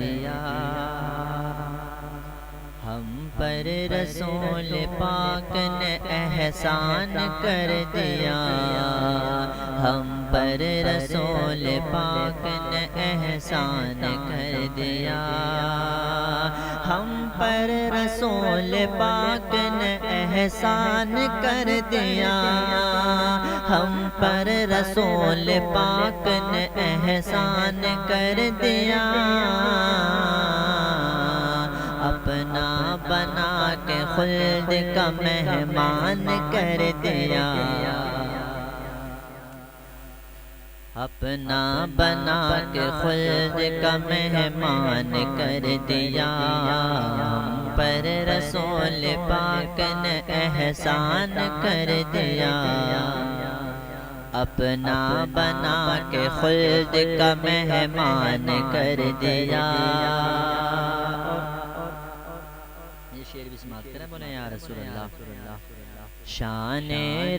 دیا، ہم پر رسول پاک نے احسان کر دیا، ہم پر رسول پاک نے احسان کر دیا، ہم پر رسول پاک نے احسان کر دیا، ہم پر رسول پاک نے احسان کر دیا، اپنا بنا کے خلد کا مہمان کر دیا، اپنا بنا کے خلد کا مہمان کر دیا، ہم پر رسول پاک نے احسان کر دیا، اپنا بنا کے خلد کا مہمان کر دیا۔ یہ شعر بھی سماعت کریں، بولیں یا رسول اللہ۔ شان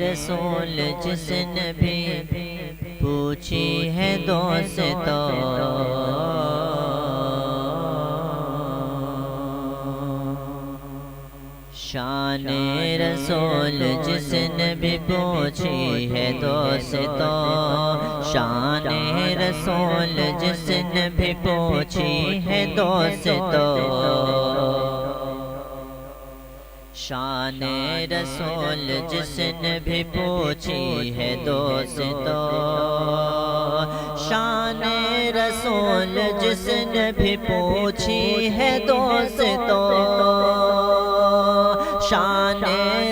رسول جس نے بھی پوچھی ہے دوستو، شان رسول جس نے بھی پوچھی ہے دوستو، شان رسول جس نے بھی پوچھی ہے دوستو، شان رسول جس نے بھی پوچھی ہے دوستو، شان رسول جس نے بھی پوچھی ہے دوستو، شان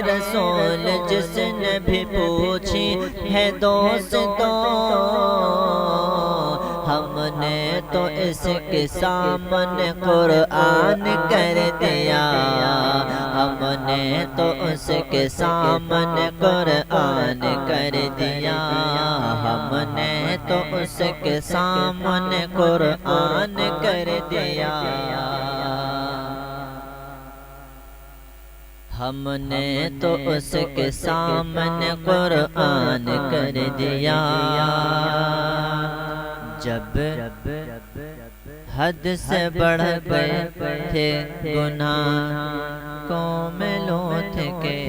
رسول جس نے بھی پوچھی ہے دوستو، ہم نے تو اس کے سامنے قرآن کر دیا، ہم نے تو اس کے سامنے قرآن کر دیا، ہم نے تو اس کے سامنے قرآن کر دیا، ہم نے تو اس کے سامنے قرآن کر دیا، جب حد سے بڑھ گئے تھے گناہ قوم لوط کے،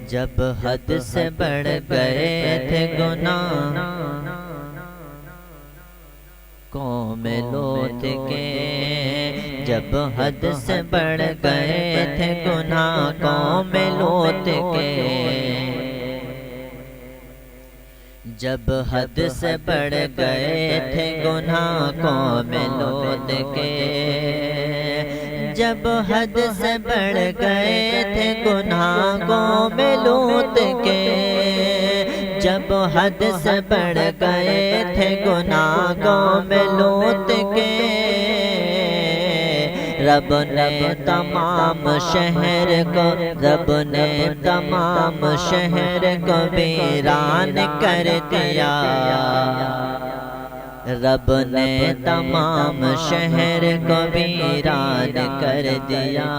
جب حد سے بڑھ گئے تھے گناہ قوم لوط کے، جب حد سے بڑھ گئے تھے گناہ قوم لوط کے، جب حد سے بڑھ گئے تھے گناہ قوم لوط کے، جب حد سے بڑھ گئے تھے گناہ قوم لوط کے، جب حد سے بڑھ گئے تھے گناہ قوم لوط کے، رب نے تمام شہر کو، رب نے تمام شہر کو ویران کر دیا، رب نے تمام شہر کو ویران کر دیا،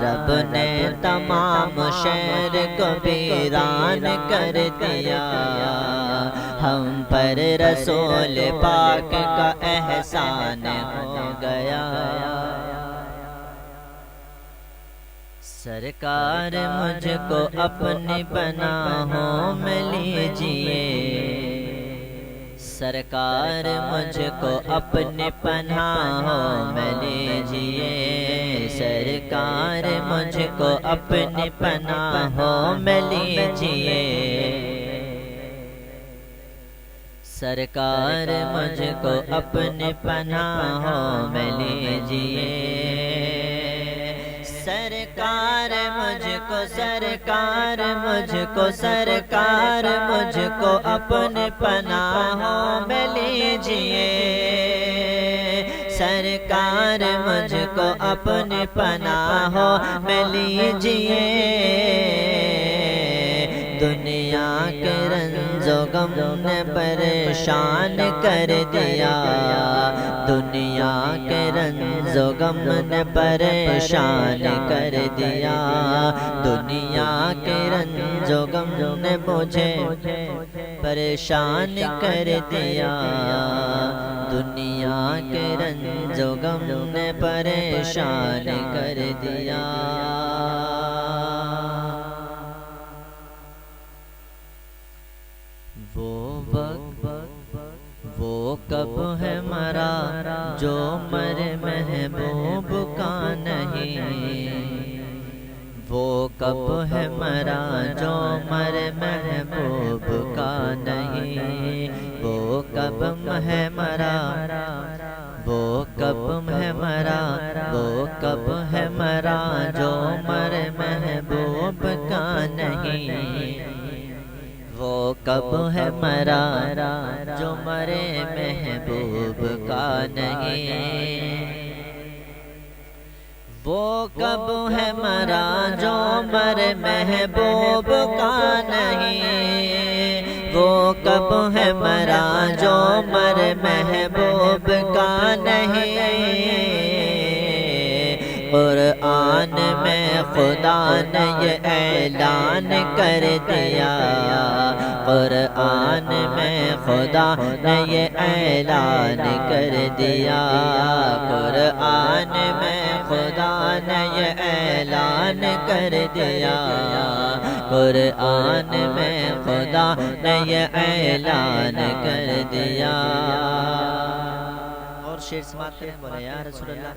رب نے تمام شہر کو ویران کر دیا، ہم پر رسول پاک کا احسان ہو گیا، سرکار مجھ کو اپنی پناہوں میں لیجئے، سرکار مجھ کو اپنی پناہوں میں لیجئے، سرکار مجھ کو اپنی پناہوں میں لیجئے، سرکار مجھ کو اپنی پناہوں میں لیجئے، سرکار مجھ کو، سرکار مجھ کو، سرکار مجھ کو اپنی پناہوں میں لیجئے، سرکار مجھ کو اپنی پناہوں میں لیجئے، دنیا کے رنج و غم نے پریشان کر دیا، دنیا کے رنج و غم نے پریشان کر دیا، دنیا کے رنج و غم نے مجھے پریشان کر دیا، دنیا کے رنج و غم نے پریشان کر دیا۔ وہ وقت وہ کب ہے مرا جو مرے محبوب کا نہیں، وہ کب ہے مرا جو مرے محبوب کا نہیں، وہ کب ہے مرا، وہ کب ہے مرا، وہ کب ہے مرا جو مرے محبوب کا نہیں، وہ کب ہے مرا جو مرے محبوب کا نہیں، وہ کب ہے مرا جو مرے محبوب کا نہیں، وہ کب ہے مرا جو مرے محبوب کا نہیں۔ قرآن میں خدا نے یہ اعلان کر دیا، قرآن میں خدا نے یہ اعلان کر دیا، قرآن میں خدا نے یہ اعلان کر دیا، قرآن میں خدا نے یہ اعلان کر دیا۔ اور شعر سماعت کریں، بولے یا رسول اللہ،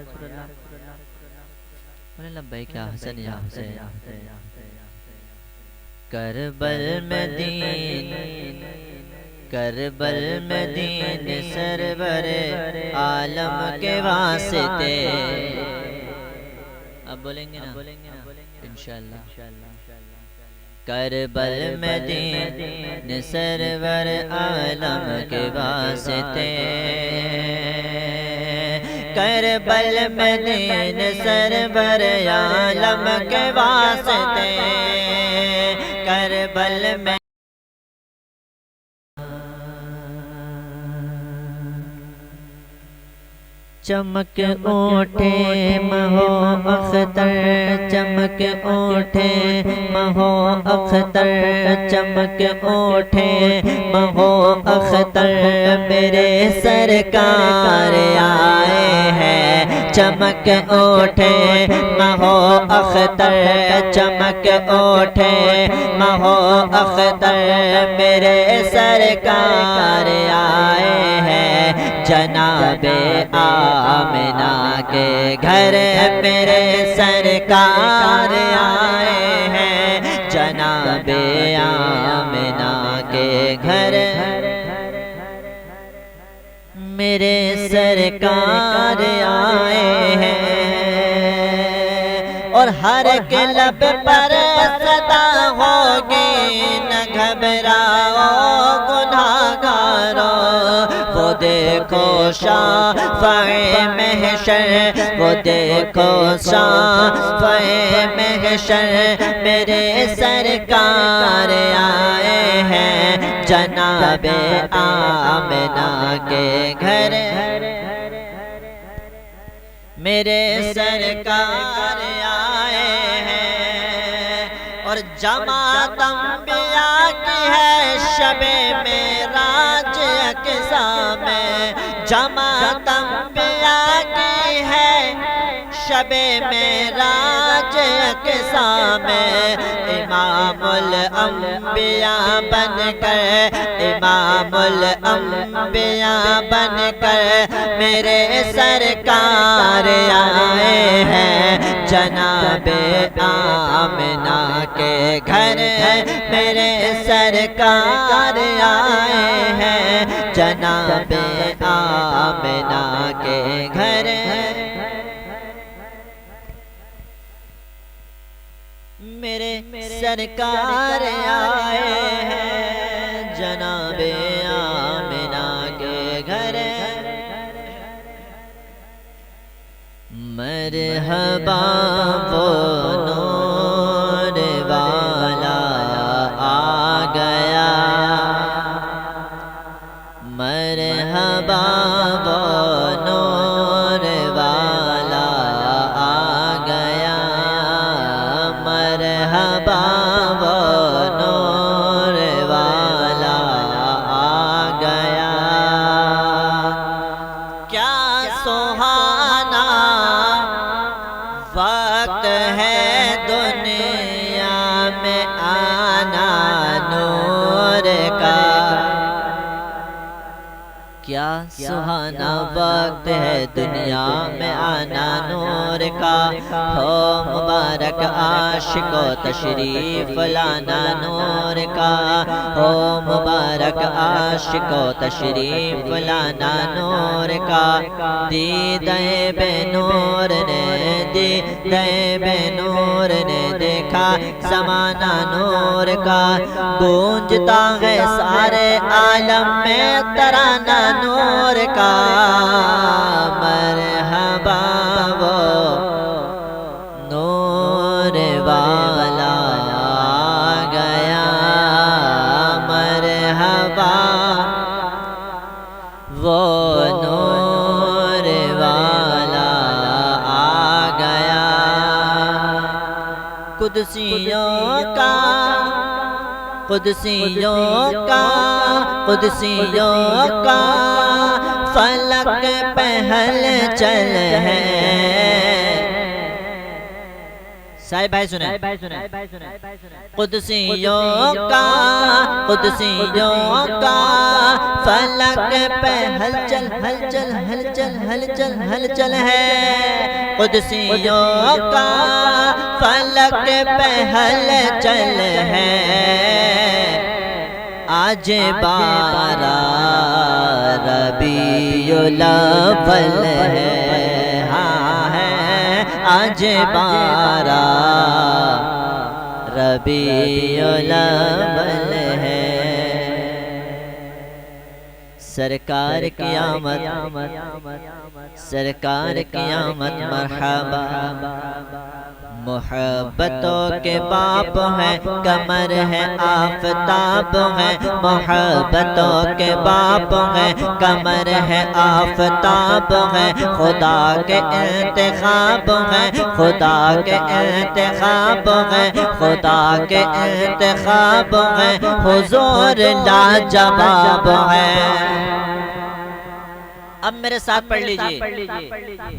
بولے لبیک یا حسن یا حسین۔ کربل میں دین، کربل میں دین سرور عالم کے واسطے، اب بولیں گے نا انشاءاللہ، کربل میں دین سرور عالم کے واسطے، کربل میں دین سرور عالم کے واسطے، کربل میں چمک اٹھے مہو اختر، چمک اٹھے مہو اختر، چمک اٹھے مہو اختر، میرے سرکار آئے ہیں، چمک اٹھے مہو اختر، چمک اٹھے مہو اختر، میرے سرکار آئے ہیں، جناب آمنہ کے گھر میرے سرکار آئے ہیں، جناب آمنہ کے گھر میرے سرکار آئے ہیں، اور ہر کے لب پر صدا ہوگی نہ گھبراؤ گناہگارو، وہ دیکھو شافع محشر، وہ دیکھو شافع محشر، میرے سرکار آئے ہیں، جناب آمنہ کے گھر میرے سرکار آئے ہیں، اور جماعت انبیاء کی ہے شب معراج اقصیٰ میں، جماعت انبیاء کی ہے شب معراج اقصیٰ میں، امام الانبیاء بن کر، امام الانبیاء بن کر میرے سرکار آئے ہیں، جناب آمنہ کے گھر میرے سرکار آئے ہیں، جناب آمنہ کے گھر میرے سرکار آئے ہیں، جناب آمنہ کے گھر مرحبا وہ نور والا آ گیا، مرحبا وہ نور والا آ گیا، مرحبا وہ نور والا آ گیا، کیا سہانا وقت ہے دنیا میں آنا نور کا، کیا سہانا وقت ہے دنیا میں آنا نور کا، ہو مبارک عاشق و تشریف لانا نور کا، ہو مبارک عاشق و تشریف لانا نور کا، دیدہ بے نور نے دیدہ بے نور نے دیکھا زمانہ نور کا، گونجتا ہے سارے عالم میں ترانہ نور کا، مرحبا وہ نور والا آ گیا، مرحبا وہ نور والا آ گیا، قدسیوں کا قدسیوں کا قدسیوں کا فلک پہل چل ہے، صاحب بھائی سنیں، قدسیوں کا قدسیوں کا فلک پہ ہلچل ہلچل ہلچل ہلچل ہلچل ہے، قدسیوں کا فلک پہ ہلچل ہے، آج 12 ربیع الاول ہے، ہاں ہے آج 12 ربیع الاول ہے، سرکار کی آمد سرکار کی آمد مرحبا، محبتوں کے باپ ہیں قمر ہے آفتاب ہے، محبتوں کے باپ ہیں قمر ہے آفتاب ہے، خدا کے انتخاب ہیں خدا کے انتخاب ہیں خدا کے انتخاب ہیں، حضور لاجواب ہے، اب میرے ساتھ پڑھ لیجئے،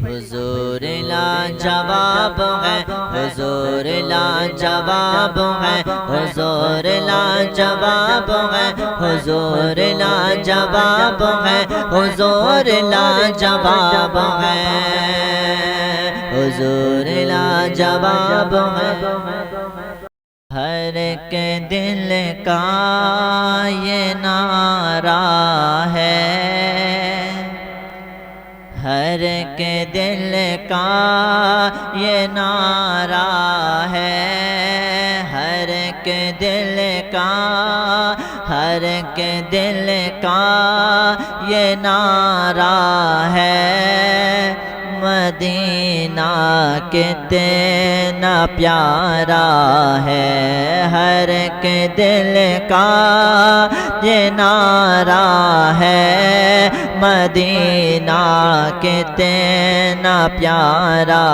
حضور لاجواب ہے حضور لاجواب ہے حضور لاجواب ہے حضور لاجواب ہے حضور لاجواب ہے حضور لاجواب ہے، ہر ایک دل کا یہ نعرہ ہے، ہر ایک دل کا یہ نعرہ ہے، ہر ایک دل کا ہر ایک دل کا یہ نعرہ ہے، مدینہ کتنا پیارا ہے، ہر ایک دل کا یہ نعرہ ہے، مدینہ کتنا پیارا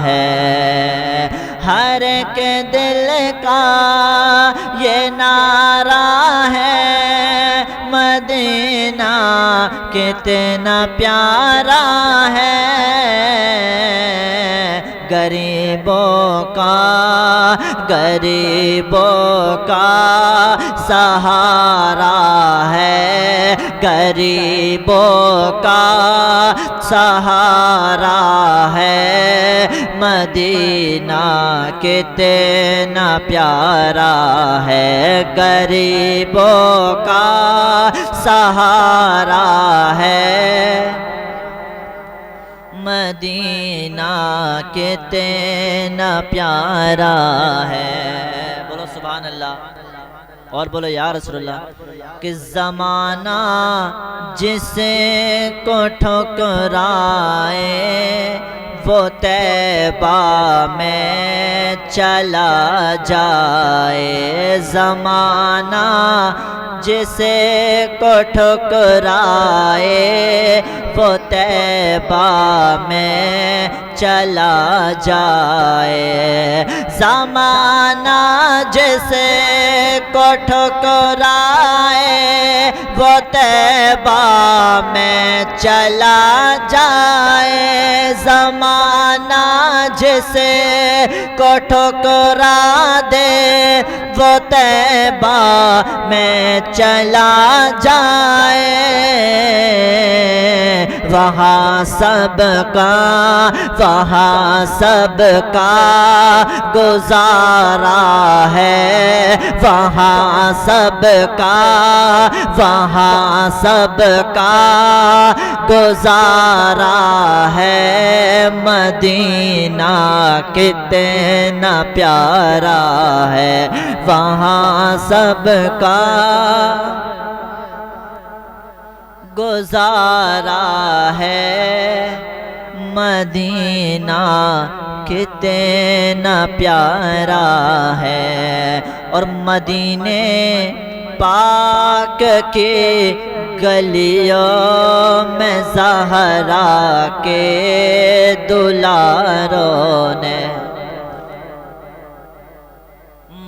ہے، ہر ایک دل کا یہ نعرہ ہے، مدینہ کتنا پیارا ہے، غریبوں کا سہارا ہے، غریبوں کا سہارا ہے، مدینہ کتنا پیارا ہے، غریبوں کا سہارا ہے، مدینہ کتنا پیارا ہے، بولو سبحان اللہ اور بولو یا رسول اللہ، کہ زمانہ جسے کو ٹھکرائے وہ طیبہ میں چلا جائے، زمانہ جسے کو ٹھکرائے وہ طیبہ میں چلا جائے، زمانہ جسے کو ٹھکرائے وہ طیبہ میں چلا جائے، سے کو ٹھکرا دے وہ طیبہ میں چلا جائے وہاں سب کا گزارا ہے وہاں سب کا گزارا ہے مدینہ کتنا پیارا ہے وہاں سب کا گزارا ہے مدینہ کتنا پیارا ہے اور مدینے پاک کی گلیوں میں زہرا کے دلاروں نے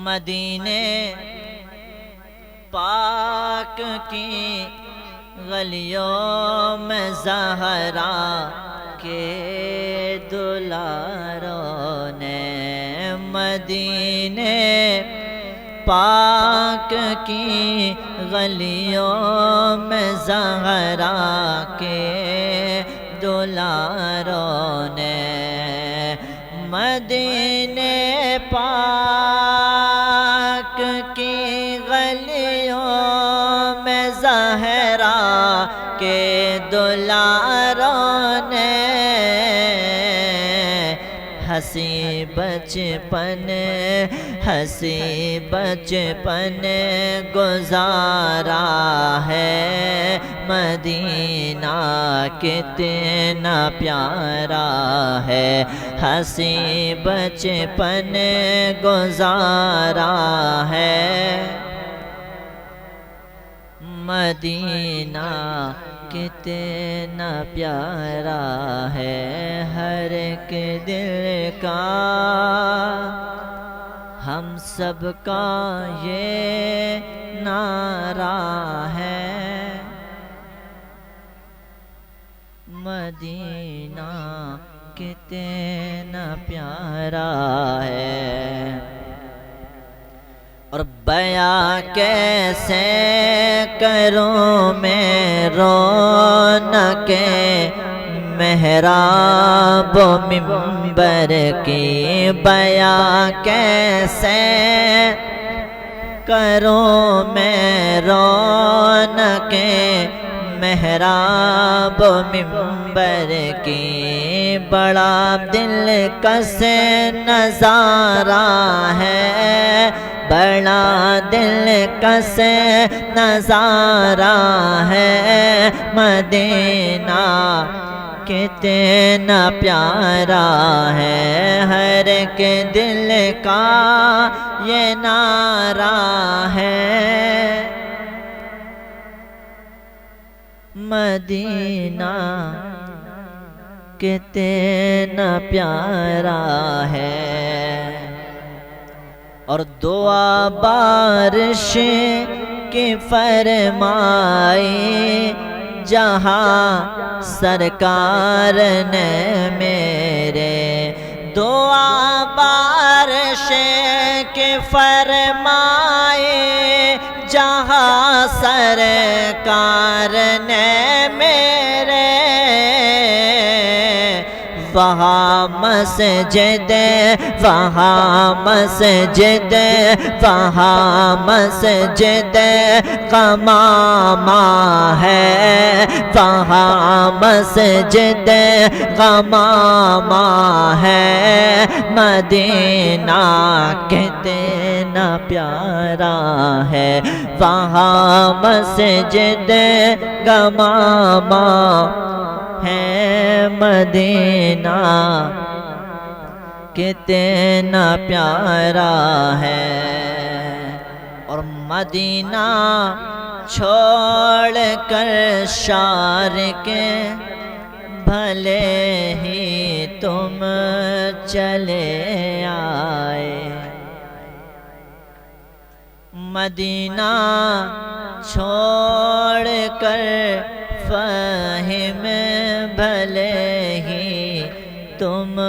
مدینے پاک کی گلیوں میں زہرا کے دلاروں نے مدینے پاک کی گلیوں میں زہرا کے دلاروں نے مدینے پاک کی گلیوں میں زہرا کے دلاروں نے ہنسی بچپن گزارا ہے مدینہ کتنا پیارا ہے ہنسی بچپن گزارا ہے مدینہ کتنا پیارا ہے ہر ایک دل کا ہم سب کا یہ نعرہ ہے مدینہ کتنا پیارا ہے اور بیاں کیسے کروں میں رونق محراب و منبر کی بیاں کیسے کروں میں رونق محراب و منبر کی بڑا دلکش نظارہ ہے بڑا دلکش نظارہ ہے مدینہ کتنا پیارا ہے ہر ایک دل کا یہ نعرہ ہے مدینہ کتنا پیارا ہے اور دعا بارش کی فرمائی جہاں سرکار نے میرے دعا بارش کی فرمائی جہاں سرکار نے میرے وہاں مسجد غمامہ ہے وہاں مسجد غمامہ ہے مدینہ کتنا پیارا ہے وہاں مسجد غمامہ ہے مدینہ کتنا پیارا ہے اور مدینہ چھوڑ کر شارق بھلے ہی تم چلے آئے مدینہ چھوڑ کر فہم بھلے ہی تم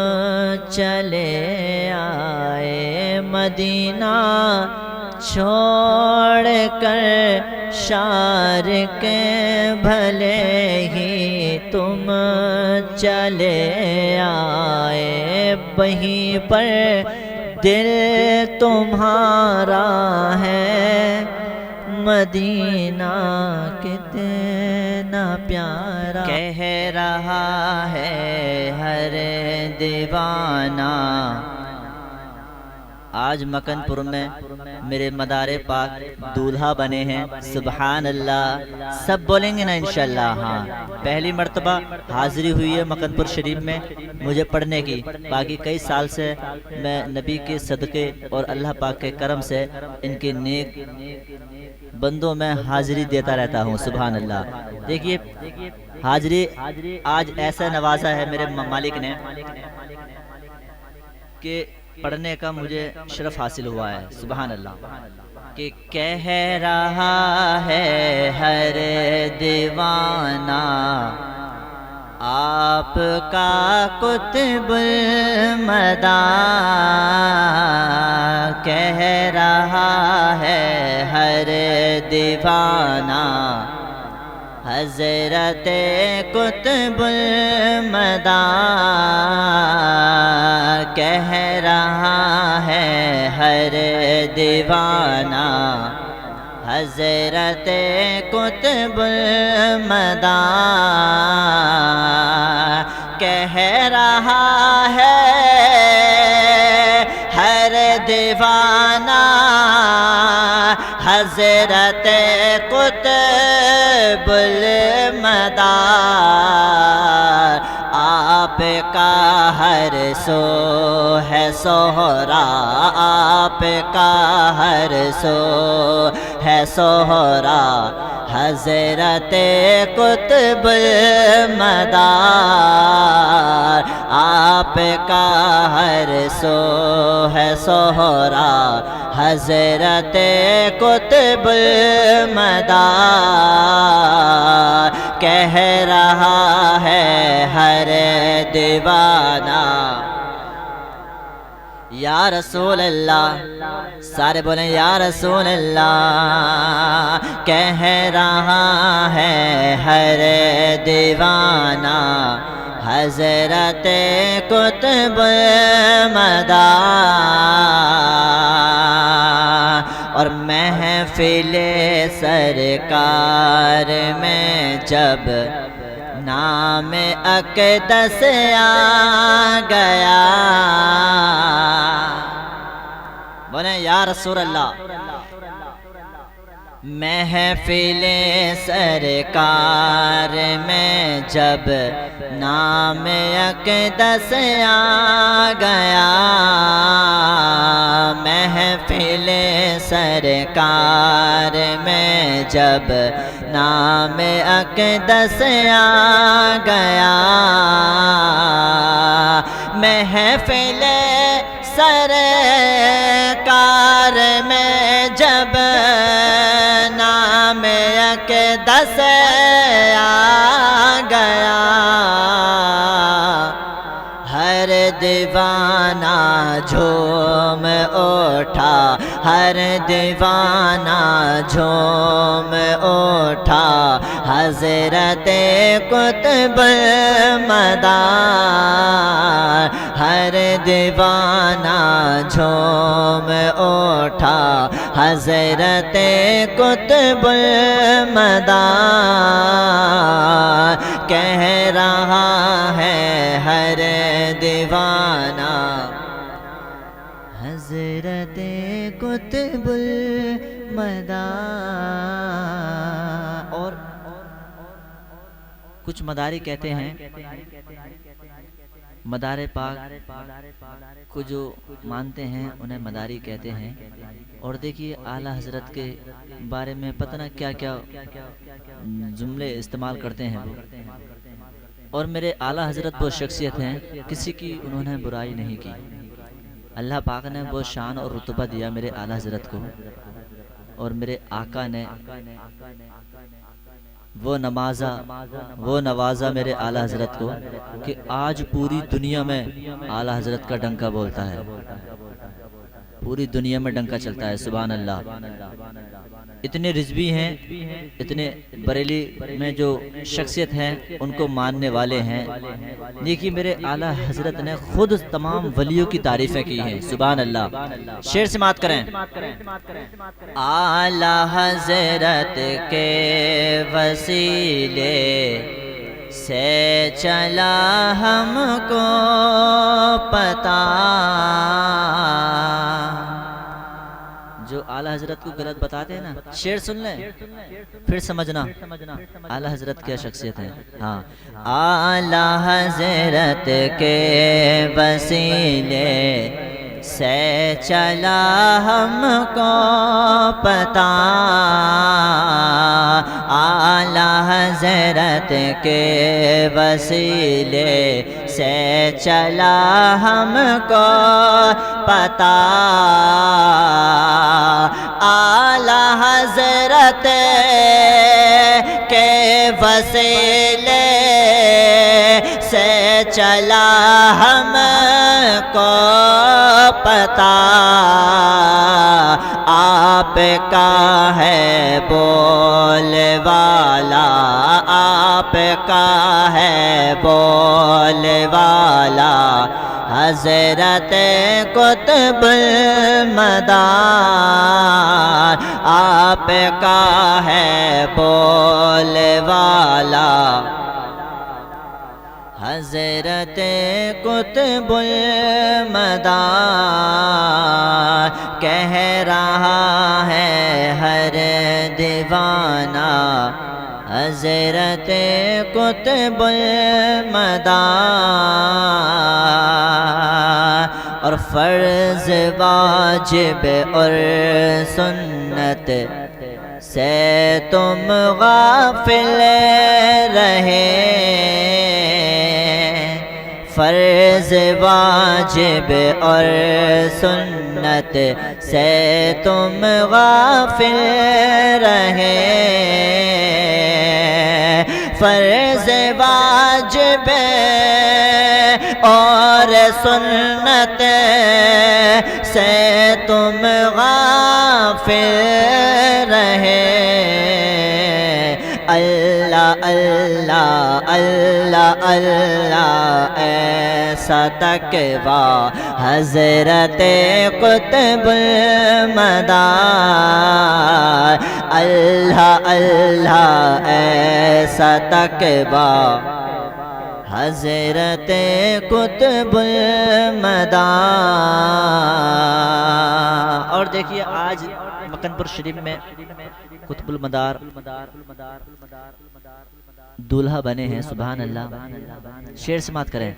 چلے آئے مدینہ چھوڑ کر شار کے بھلے ہی تم چلے آئے وہیں پر دل تمہارا ہے مدینہ کتنا پیارا کہہ رہا ہے ہر دیوانہ آج مکن پور میں میرے مدار پاک دولہا بنے ہیں سبحان اللہ سب بولیں گے نا انشاءاللہ ہاں پہلی مرتبہ حاضری ہوئی ہے مکن پور شریف میں مجھے پڑھنے کی باقی کئی سال سے میں نبی کے صدقے اور اللہ پاک کے کرم سے ان کے نیک بندوں میں حاضری دیتا رہتا ہوں سبحان اللہ دیکھیے حاضری آج ایسا نوازا ہے میرے مالک نے کہ پڑھنے کا مجھے شرف حاصل ہوا ہے سبحان اللہ کہ کہہ رہا ہے ہر دیوانہ آپ کا قطب المدار کہہ رہا ہے ہر دیوانہ حضرت قطب المدار کہہ رہا ہے ہر دیوانہ حضرت قطب المدار کہہ رہا ہے ہر دیوانہ حضرت قطب المدار آپ کا ہر سو ہے سہرا آپ کا ہر سو ہے سہرا حضرت قطب المدار آپ کا ہر سو ہے سہرا حضرت قطب المدار کہہ رہا ہے ہر دیوانہ یا رسول اللہ سارے بولیں یا رسول اللہ کہہ رہا ہے ہر دیوانہ حضرت قطب المدار اور محفل سرکار میں جب نام اقدس آ گیا بولیں یا رسول اللہ محفل سرکار میں جب نام اقدس آ گیا محفل سرکار میں جب نام اقدس آ گیا محفل سرکار میں جب نام اقدس آ گیا ہر دیوانہ جھوم اٹھا ہر دیوانہ جھوم اٹھا حضرت قطب المدار ہر دیوانہ جھوم اٹھا حضرت قطب المدار کہہ رہا ہے ہر دیوانہ حضرت قطب المدار اور کچھ مداری کہتے ہیں مدار پاک کو جو مانتے ہیں انہیں مداری کہتے ہیں اور دیکھیے اعلیٰ حضرت کے بارے میں پتہ نہ کیا کیا جملے استعمال کرتے ہیں وہ اور میرے اعلیٰ حضرت وہ شخصیت ہیں کسی کی انہوں نے برائی نہیں کی اللہ پاک نے وہ شان اور رتبہ دیا میرے اعلیٰ حضرت کو اور میرے آقا نے وہ نوازا میرے اعلیٰ حضرت کو کہ آج پوری دنیا میں اعلیٰ حضرت کا ڈنکا بولتا ہے، پوری دنیا میں ڈنکا چلتا ہے، سبحان اللہ۔ اتنے رضوی ہیں، اتنے بریلی میں جو شخصیت ہیں ان کو ماننے والے ہیں، دیکھیے میرے اعلیٰ حضرت نے خود تمام ولیوں کی تعریفیں کی ہیں، سبحان اللہ۔ شعر سماعت کریں۔ اعلیٰ حضرت کے وسیلے سے چلا ہم کو پتا، جو اعلیٰ حضرت کو غلط بتاتے ہیں نا، شعر سن لیں پھر سمجھنا اعلیٰ حضرت کیا شخصیت ہے۔ ہاں، اعلیٰ حضرت کے وسیلے سے چلا ہم کو پتا، اعلیٰ حضرت کے وسیلے سے چلا ہم کو پتا، اعلیٰ حضرت کے وسیلے سے چلا ہم کو پتا، آپ کا ہے بول والا، آپ کا ہے بول والا، حضرت قطب المدار، آپ کا ہے بول والا، حضرت قطب المدار، کہہ رہا ہے ہر دیوانہ، حضرت قطب المدار، اور فرض واجب اور سنت سے تم غافل رہے، فرض واجب اور سنت سے تم غافل رہے، فرض واجب اور سنت سے تم غافل رہے، اللہ اللہ اللہ اللہ ایسا تقویٰ حضرت قطب المدار، اللہ اللہ ایسا تقویٰ حضرت قطب المدار۔ اور دیکھیے آج مکن پور شریف میں قطب المدار دولہا بنے ہیں، سبحان اللہ۔ شعر سماعت کریں۔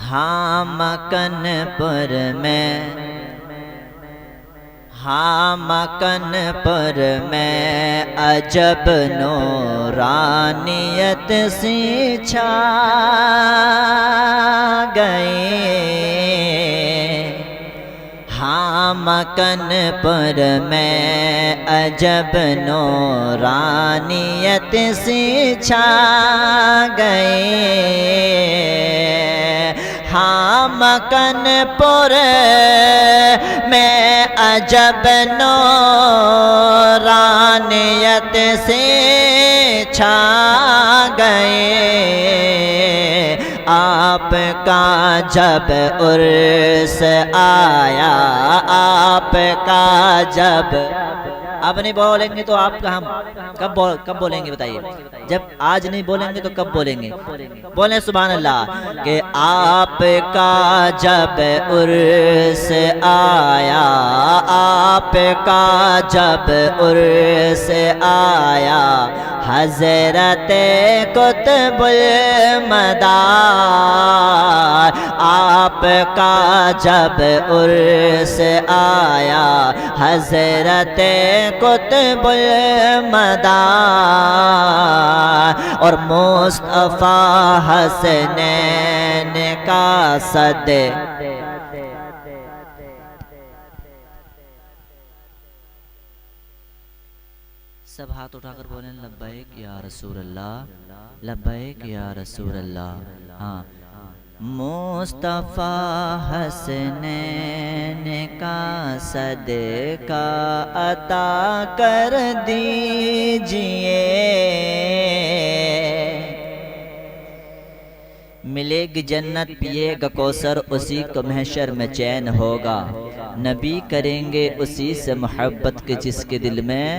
ہاں مکن پور میں، ہاں مکن پور میں عجب نورانیت سی چھا گئی، ہاں مکن پور میں عجب نورانیت سی چھا گئی، ہاں مکن پور میں عجب نورانیت سے چھا گئے، آپ کا جب عرس آیا، آپ کا جب، اب نہیں بولیں گے تو آپ کا ہم کب بولیں گے بتائیے؟ جب آج نہیں بولیں گے تو کب بولیں گے؟ بولیں سبحان اللہ کہ آپ کا جب عرس آیا، آپ کا جب عرس آیا، حضرت قطب المدار، آپ کا جب عرس آیا، حضرت قطب المدار، اور مصطفیٰ حسنین کا صدے سب ہاتھ اٹھا کر بولیں لبیک یا رسول اللہ، لبیک یا رسول اللہ۔ ہاں، مصطفیٰ حسنین کا صدقہ عطا کر دیجئے، ملے گی جنت پیے گا کوثر، اسی کو محشر میں چین ہوگا، نبی کریں گے اسی سے محبت کے جس کے دل میں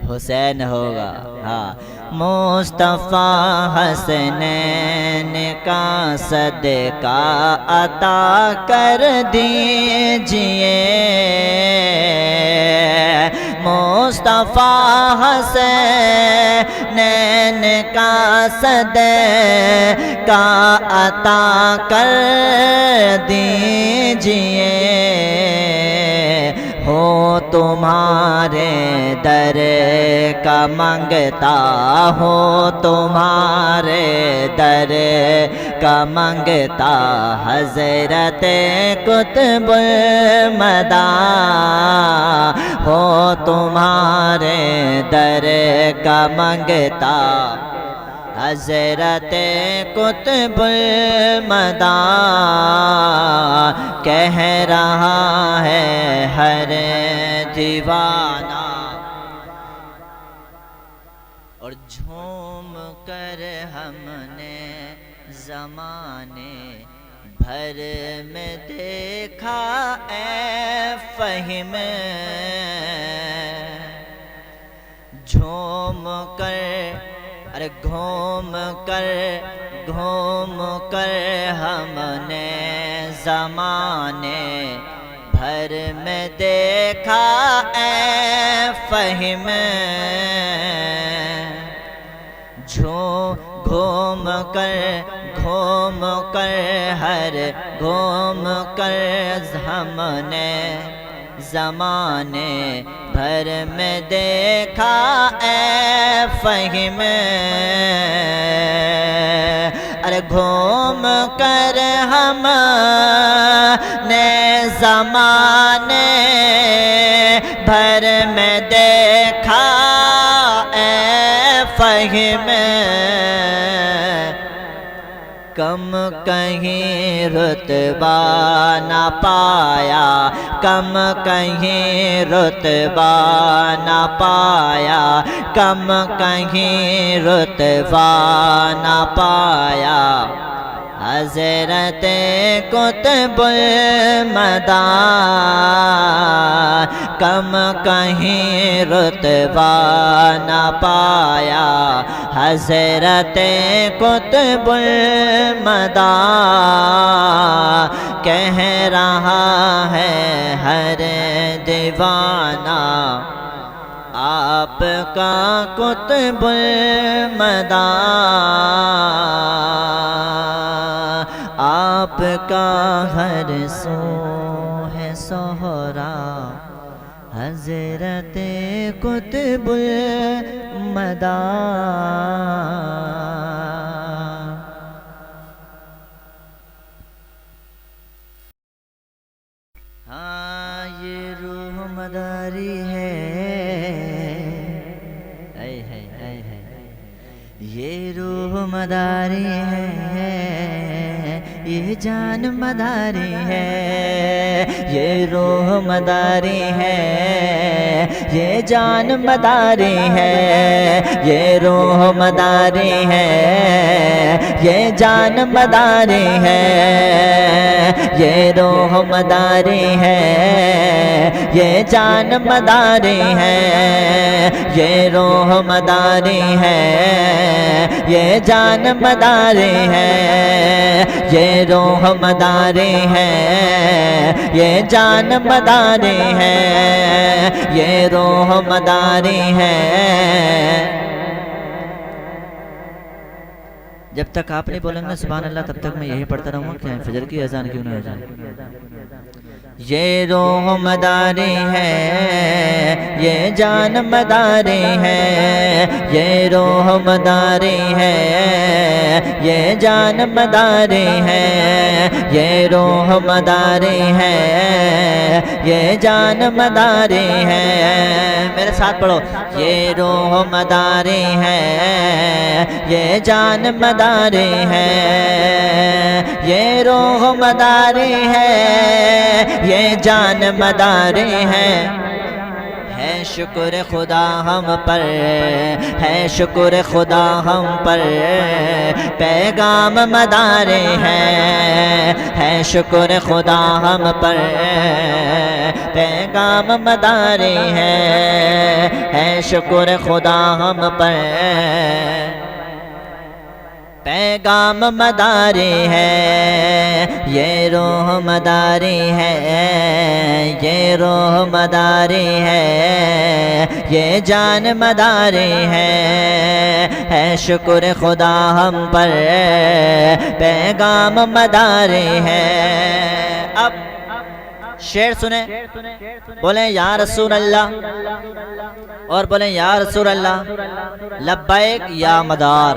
حسین ہوگا۔ ہاں، مصطفیٰ حسنین کا صدقہ عطا کر دیجئے، مصطفیٰ حسنین کا صدقہ عطا کر دیجئے، ہو تمہارے در کا منگتا، ہو تمہارے در کا منگتا، حضرت قطب المدی ہو تمہارے در کا منگتا، حضرت قطب المدی کہہ رہا ہے ہر دیوانہ، اور جھوم کر ہم نے زمانے بھر میں دیکھا اے فہم، جھوم کر ارے گھوم کر ہم نے زمانے بھر میں دیکھا اے فہم، گھوم کر ہم نے زمانے بھر میں دیکھا اے فہم، ارے گھوم کر ہم نے زمانے بھر میں دیکھا اے فہم، کم کہیں رتبہ نہ پایا، کم کہیں رتبہ نہ پایا، کم کہیں رتبہ نہ پایا، حضرت قطب المدی کم کہیں رتبہ نہ پایا، حضرت قطب المدی کہہ رہا ہے ہر دیوانہ، آپ کا قطب المدی، آپ کا ہر سو ہے سہرا، حضرت قطب المدی۔ ہاں یہ روح مداری ہے، یہ روح مداری ہے، یہ جان مداری ہے، یہ روح مداری ہے، یہ جان مداری ہے، یہ روح مداری ہے، یہ جان مداری ہے، یہ روح مداری ہے، یہ جان مداری ہے، یہ روح مداری ہے، یہ جان مداری ہے، یہ روح مداری ہے، یہ جان مداری ہے، یہ روح مداری ہے۔ جب تک آپ نہیں بولیں گے سبحان اللہ تب تک میں یہی پڑھتا رہوں گا کہ فجر کی اذان کیوں نہیں ہو جائے۔ یہ روح مداری ہے، یہ جان مداری ہے، یہ روح مداری ہے، یہ جان مداری ہے، یہ روح مداری ہے، یہ جان مداری ہے۔ میرے ساتھ پڑھو، یہ روح مداری ہے، یہ جان مداری ہے، یہ روح مداری ہے، یہ جان مداری ہے شکر خدا ہم پر، ہے شکر خدا ہم پر، پیغام مداری ہے شکر خدا ہم پر، پیغام مداری ہے شکر خدا ہم پر، پیغام مداری ہے، یہ روح مداری ہے، یہ روح مداری ہے، یہ جان مداری ہے شکر خدا ہم پر، پیغام مداری ہے۔ اب شعر سنیں، بولیں یا رسول اللہ، اور بولیں یا رسول اللہ، لبیک یا مدار۔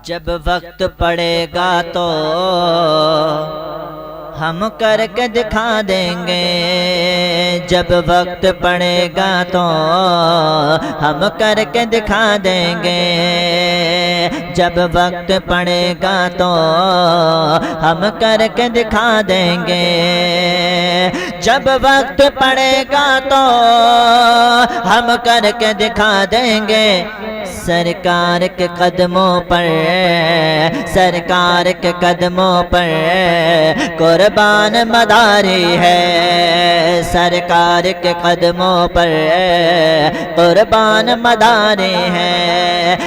جب وقت پڑے گا تو ہم کر کے دکھا دیں گے، جب وقت پڑے گا تو ہم کر کے دکھا دیں گے، جب وقت پڑے گا تو ہم کر کے دکھا دیں گے، جب وقت پڑے گا تو ہم کر کے دکھا دیں گے، سرکار کے قدموں پر، سرکار کے قدموں پر قربان مداری ہے، سرکار کے قدموں پر قربان مداری ہے،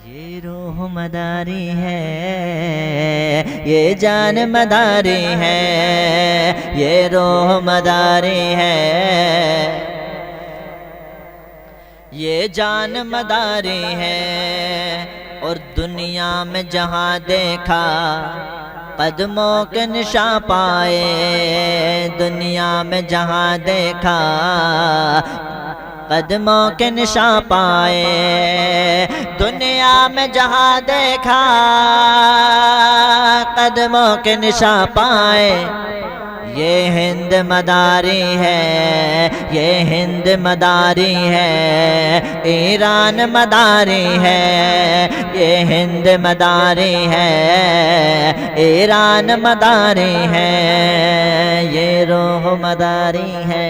یہ روح مداری ہے، یہ جان مداری ہے، یہ روح مداری ہے، یہ جان مداری ہے۔ اور دنیا میں جہاں دیکھا قدموں کے نشاں پائے، دنیا میں جہاں دیکھا قدموں کے نشاں پائے، دنیا میں جہاں دیکھا قدموں کے نشاں پائے، یہ ہند مداری ہے، یہ ہند مداری ہے، ایران مداری ہے، یہ ہند مداری ہے، ایران مداری ہے، یہ روح مداری ہے،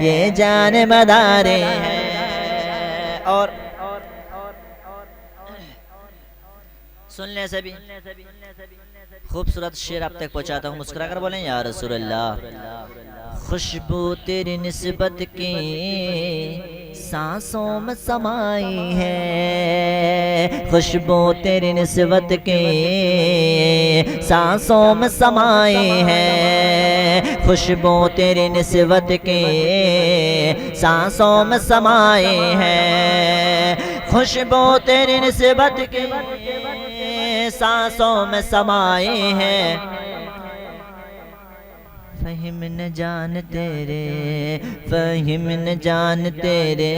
یہ جان مداری ہے۔ اور سننے سے بھی خوبصورت شعر آپ تک پہنچاتا ہوں، مسکرا کر بولیں یا رسول اللہ۔ خوشبو تیری نسبت کی سانسوں میں سمائی ہے، خوشبو تیری نسبت کی سانسوں میں سمائی ہے، خوشبو تیری نسبت کی سانسوں میں سمائی ہے، خوشبو تیری نسبت کی سانسوں میں سمائی ہے، فہم نہ جان تیرے، فہم نہ جان تیرے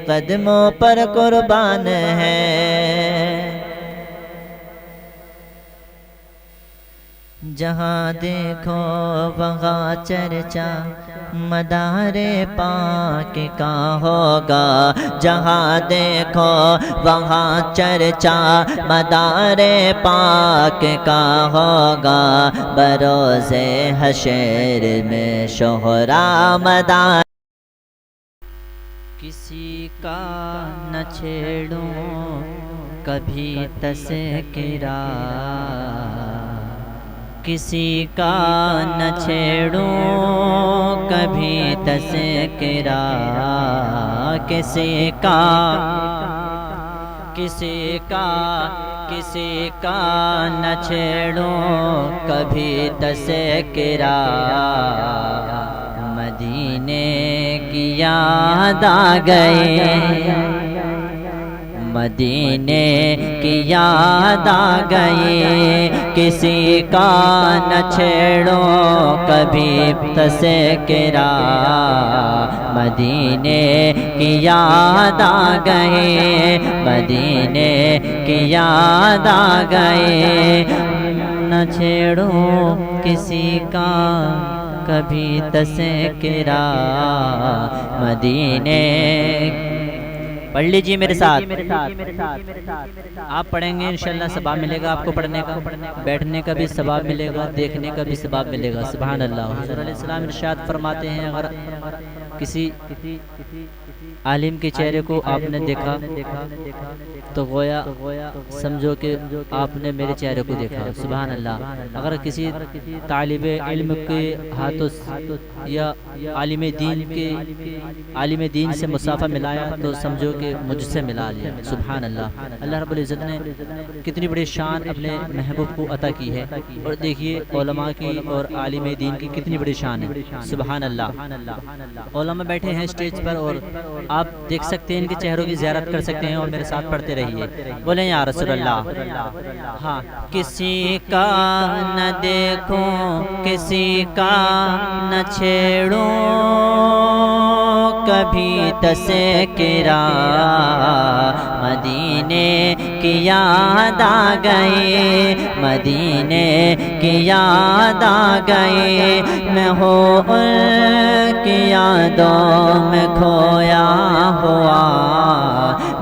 قدموں پر قربان ہے، جہاں دیکھو وہاں چرچا مدار پاک کا ہوگا، جہاں دیکھو وہاں چرچا مدار پاک کا ہوگا، بروز حشر میں شہرا مدار، کسی کا نہ چھیڑوں کبھی تذکرہ، کسی کا نہ چھیڑوں کبھی تذکرہ، کسی کا نہ چھیڑوں کبھی تذکرہ، مدینے کی یاد آ گئی، مدینے کی یاد آ گئی، کسی کا نہ چھیڑو کبھی تذکرہ، مدینے کی یاد آ گئی، مدینے کی یاد آ گئی، نہ چھیڑو کسی کا کبھی تذکرہ مدینے. پڑھ لیجیے میرے ساتھ. آپ پڑھیں گے انشاءاللہ ثواب ملے گا آپ کو پڑھنے کا, بیٹھنے کا بھی ثواب ملے گا, دیکھنے کا بھی ثواب ملے گا. سبحان اللہ. حضور علیہ السلام ارشاد فرماتے ہیں اگر کسی عالم کے چہرے کو آپ نے دیکھا تو گویا سمجھو کہ آپ نے میرے چہرے کو دیکھا. سبحان اللہ. اگر کسی طالب علم کے ہاتھوں یا عالم دین سے مصافحہ ملایا تو سمجھو کہ مجھ سے ملا لیا. سبحان اللہ. اللہ رب العزت نے کتنی بڑی شان اپنے محبوب کو عطا کی ہے, اور دیکھیے علماء کی اور عالم دین کی کتنی بڑی شان ہے. سبحان اللہ. علماء بیٹھے ہیں اسٹیج پر اور آپ دیکھ سکتے ہیں, ان کے چہروں کی زیارت کر سکتے ہیں اور میرے ساتھ پڑھتے رہیے. بولیں یا رسول اللہ. ہاں. کسی کا نہ دیکھوں, کسی کا نہ چھیڑوں, کبھی تذکرہ مدینے کی یاد آ گئی, مدینے کی یاد آ گئی. میں ہوں ان کی یادوں میں کھویا ہوا,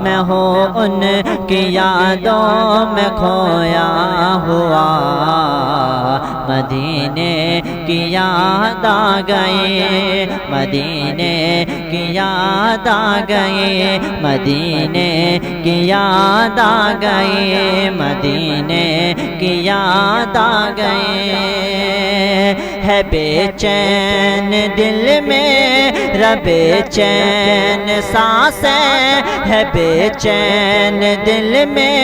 میں ہوں ان کی یادوں میں کھویا ہوا. مدینے کی یاد آ گئی, مدینے کی یاد آ گئی, مدینے کی یاد آ گئی, مدینے کی یاد آ گئی. ہے بے چین دل میں بے چین سانسیں, ہے بے چین دل میں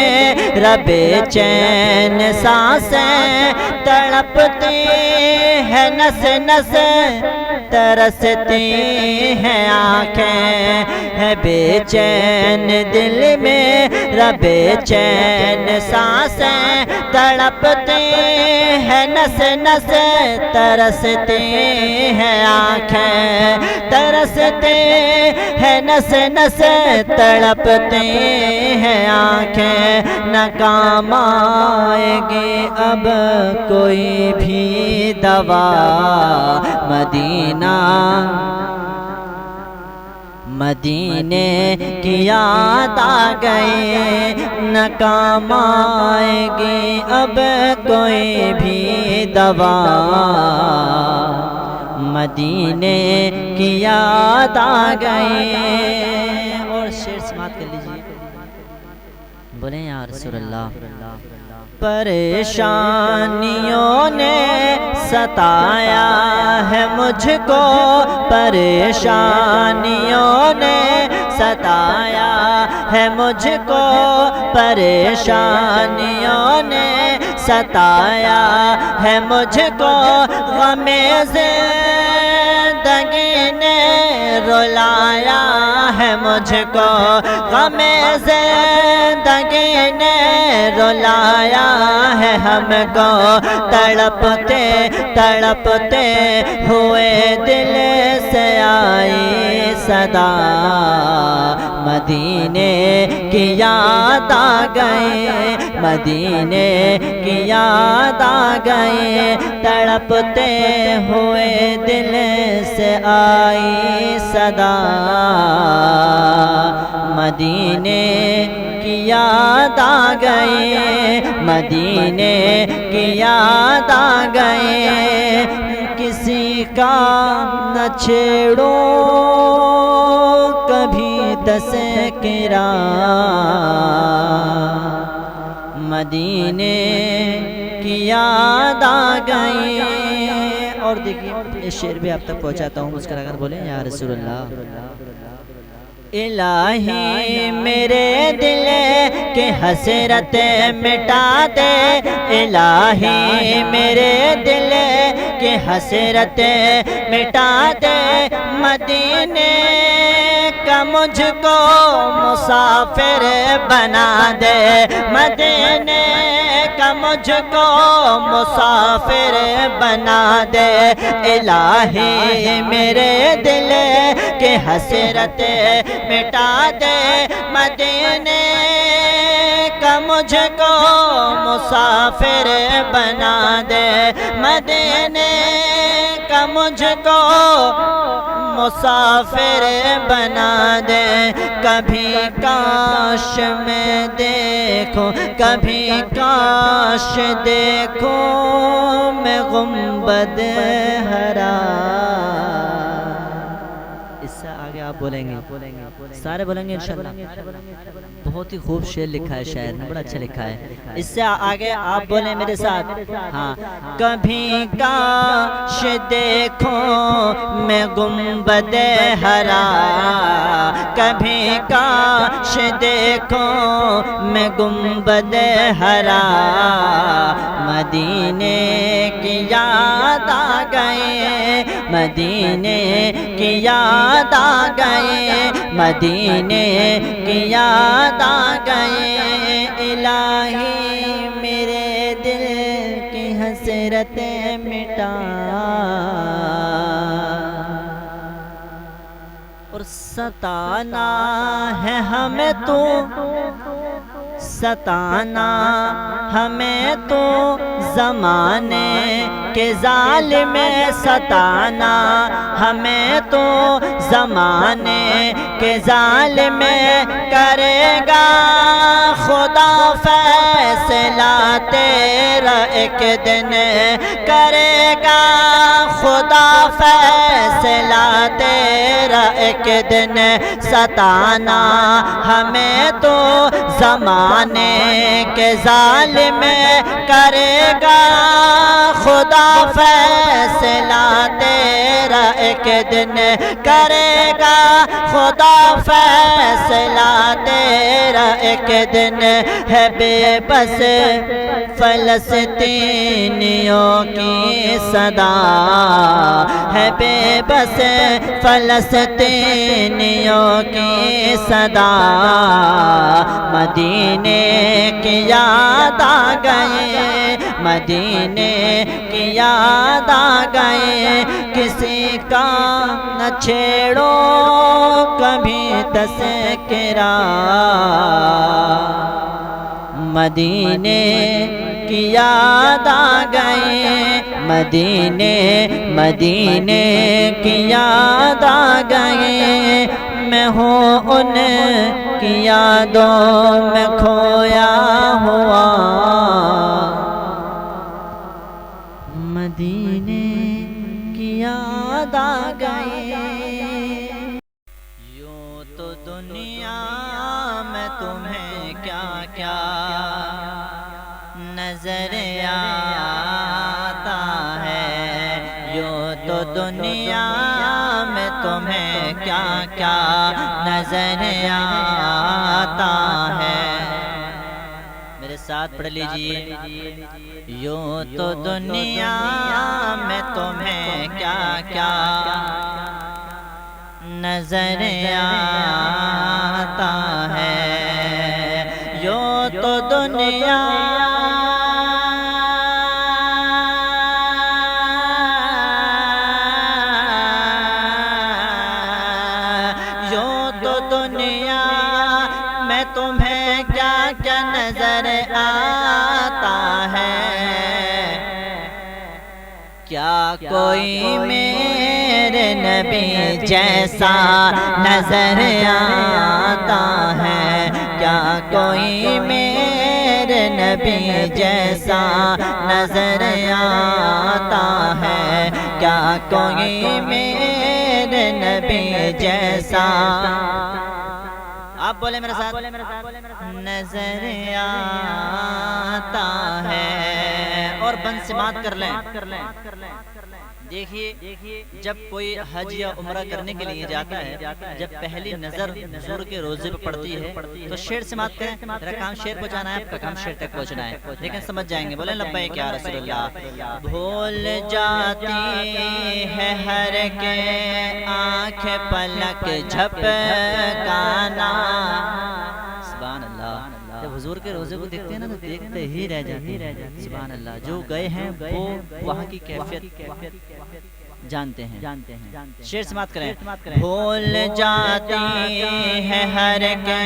بے چین سانسیں. تڑپتی ہے نس نس, ترستی ہیں آنکھیں. ہے بے چین دل میں بے چین سانسیں. تڑپتی ہے نس نس, ترستی ہیں آنکھیں. ترستی ہے نس نس, تڑپتی ہیں آنکھیں. نہ کام آئے گی اب کوئی بھی دوا, مدینہ مدینے کی یاد آ گئی. نہ کام آئے گی اب کوئی بھی دوا, مدینے کی یاد آ گئی. اور شعر سماعت کر لیجیے. بولیں یا رسول اللہ. پریشانیوں نے ستایا ہے مجھ کو, پریشانیوں نے ستایا ہے مجھ کو, پریشانیوں نے ستایا ہے مجھ کو. غم زندگی نے رلایا ہے مجھ کو, غم زندگی نے رلایا ہے ہم کو. تڑپتے تڑپتے ہوئے دل سے آئی صدا, مدینے کی یاد آ گئی, مدینے کی یاد آ گئی. تڑپتے ہوئے دل سے آئی صدا, مدینے کی یاد آ گئی, مدینے کی یاد آ گئی. کسی کا نہ چھیڑو کبھی تذکرہ, مدینے کی یاد آ گئی. اور دیکھیے یہ شعر بھی آپ تک پہنچاتا ہوں, مسکرا کر بولیں یا رسول اللہ. الہی میرے دل کی حسرت مٹا دے, الہی میرے دل کی حسرت مٹا دے. مدینے کا مجھ کو مسافر بنا دے, مدینے کا مجھ کو مسافر بنا دے. الہی میرے دل کی حسرت مٹا دے, مدینے کا مجھ کو مسافر بنا دے, مدینے کا مجھ کو مسافر بنا دے، کبھی کاش میں دیکھوں، کبھی کاش دیکھوں میں گنبد حرا۔ اس سے آگے آپ بولیں گے، سارے بولیں گے انشاءاللہ۔ بہت ہی خوب شعر لکھا ہے شاعر نے، بڑا اچھا لکھا ہے۔ اس سے آگے آپ بولیں میرے ساتھ، ہاں۔ کبھی کاش دیکھوں میں گنبد حرا، کبھی کاش دیکھوں میں گنبد حرا، مدینے کی یاد آ گئے، مدینے کی یاد آ گئے، مدینے کی یاد آ گئے، الہی میرے دل کی حسرتیں مٹا۔ اور ستانا ہے ہمیں تو، ستانا ہمیں تو زمانے کے ظالم، ستانا ہمیں تو زمانے کے ظالم، کرے گا خدا فیصلہ تیرا ایک دن، کرے گا خدا فیصلہ تیرا ایک دن، ستانا ہمیں تو زمانے کے ظالم، کرے گا خدا فیصلہ تیرا ایک دن، کرے گا خدا فیصلہ تیرا ایک دن، ہے بے بس فلسطینیوں کی صدا، ہے بے بس فلسطینیوں کی صدا، مدینے کی یاد آ گئے، مدینے کی یاد آ گئے، کسی کا نہ چھیڑو کبھی تذکرہ، مدینے کی یاد آ گئے، مدینے مدینے کی یاد آ گئے، میں ہوں ان کی یادوں میں کھویا ہوا، مدینے کی یاد آ گئے۔ یوں تو دنیا میں تمہیں کیا کیا نظر آتا ہے، یوں تو دنیا میں تمہیں کیا کیا نظر آتا ہے، میرے ساتھ پڑھ لیجئے۔ یوں تو دنیا میں تمہیں کیا کیا نظر آتا ہے، یوں تو دنیا دنیا میں تمہیں کیا کیا نظر آتا ہے، کیا کوئی میرے نبی جیسا نظر آتا ہے، کیا کوئی میرے نبی جیسا نظر آتا ہے، کیا کوئی میرے نبی جیسا، آپ بولے میرے ساتھ، نظر آتا ہے۔ اور بنسمات کر لیں، دیکھیے جب کوئی حج یا عمرہ کرنے کے لیے جاتا ہے، جب پہلی نظر حضور کے روزے پہ پڑتی ہے تو شعر سماعت کریں، میرا کام شعر پہنچانا ہے، آپ کا کام شعر تک پہنچنا ہے، لیکن سمجھ جائیں گے، بولیں لبیک یا رسول اللہ۔ بھول جاتی ہے ہر کے آنکھ پلک جھپکانا، سبحان اللہ، جب حضور کے روزے کو دیکھتے ہیں نا تو دیکھتے ہی رہ جاتے ہیں، سبحان اللہ، جو گئے ہیں وہ وہاں کی کیفیت جانتے ہیں۔ شعر سماعت کریں، بھول جاتی ہے ہر کے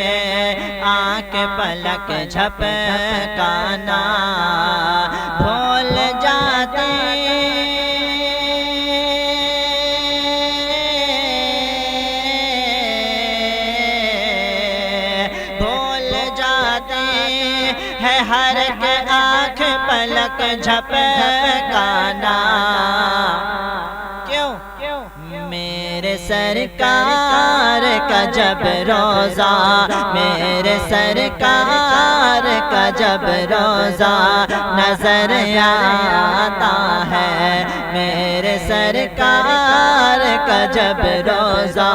آنکھ پلک جھپکانا، بھول جاتی جاتی ہے ہر ایک آنکھ پلک جھپکانا کیوں میرے سرکار کا جب روزہ میرے سرکار کا جب روزہ نظر آتا ہے میرے سرکار کا جب روزہ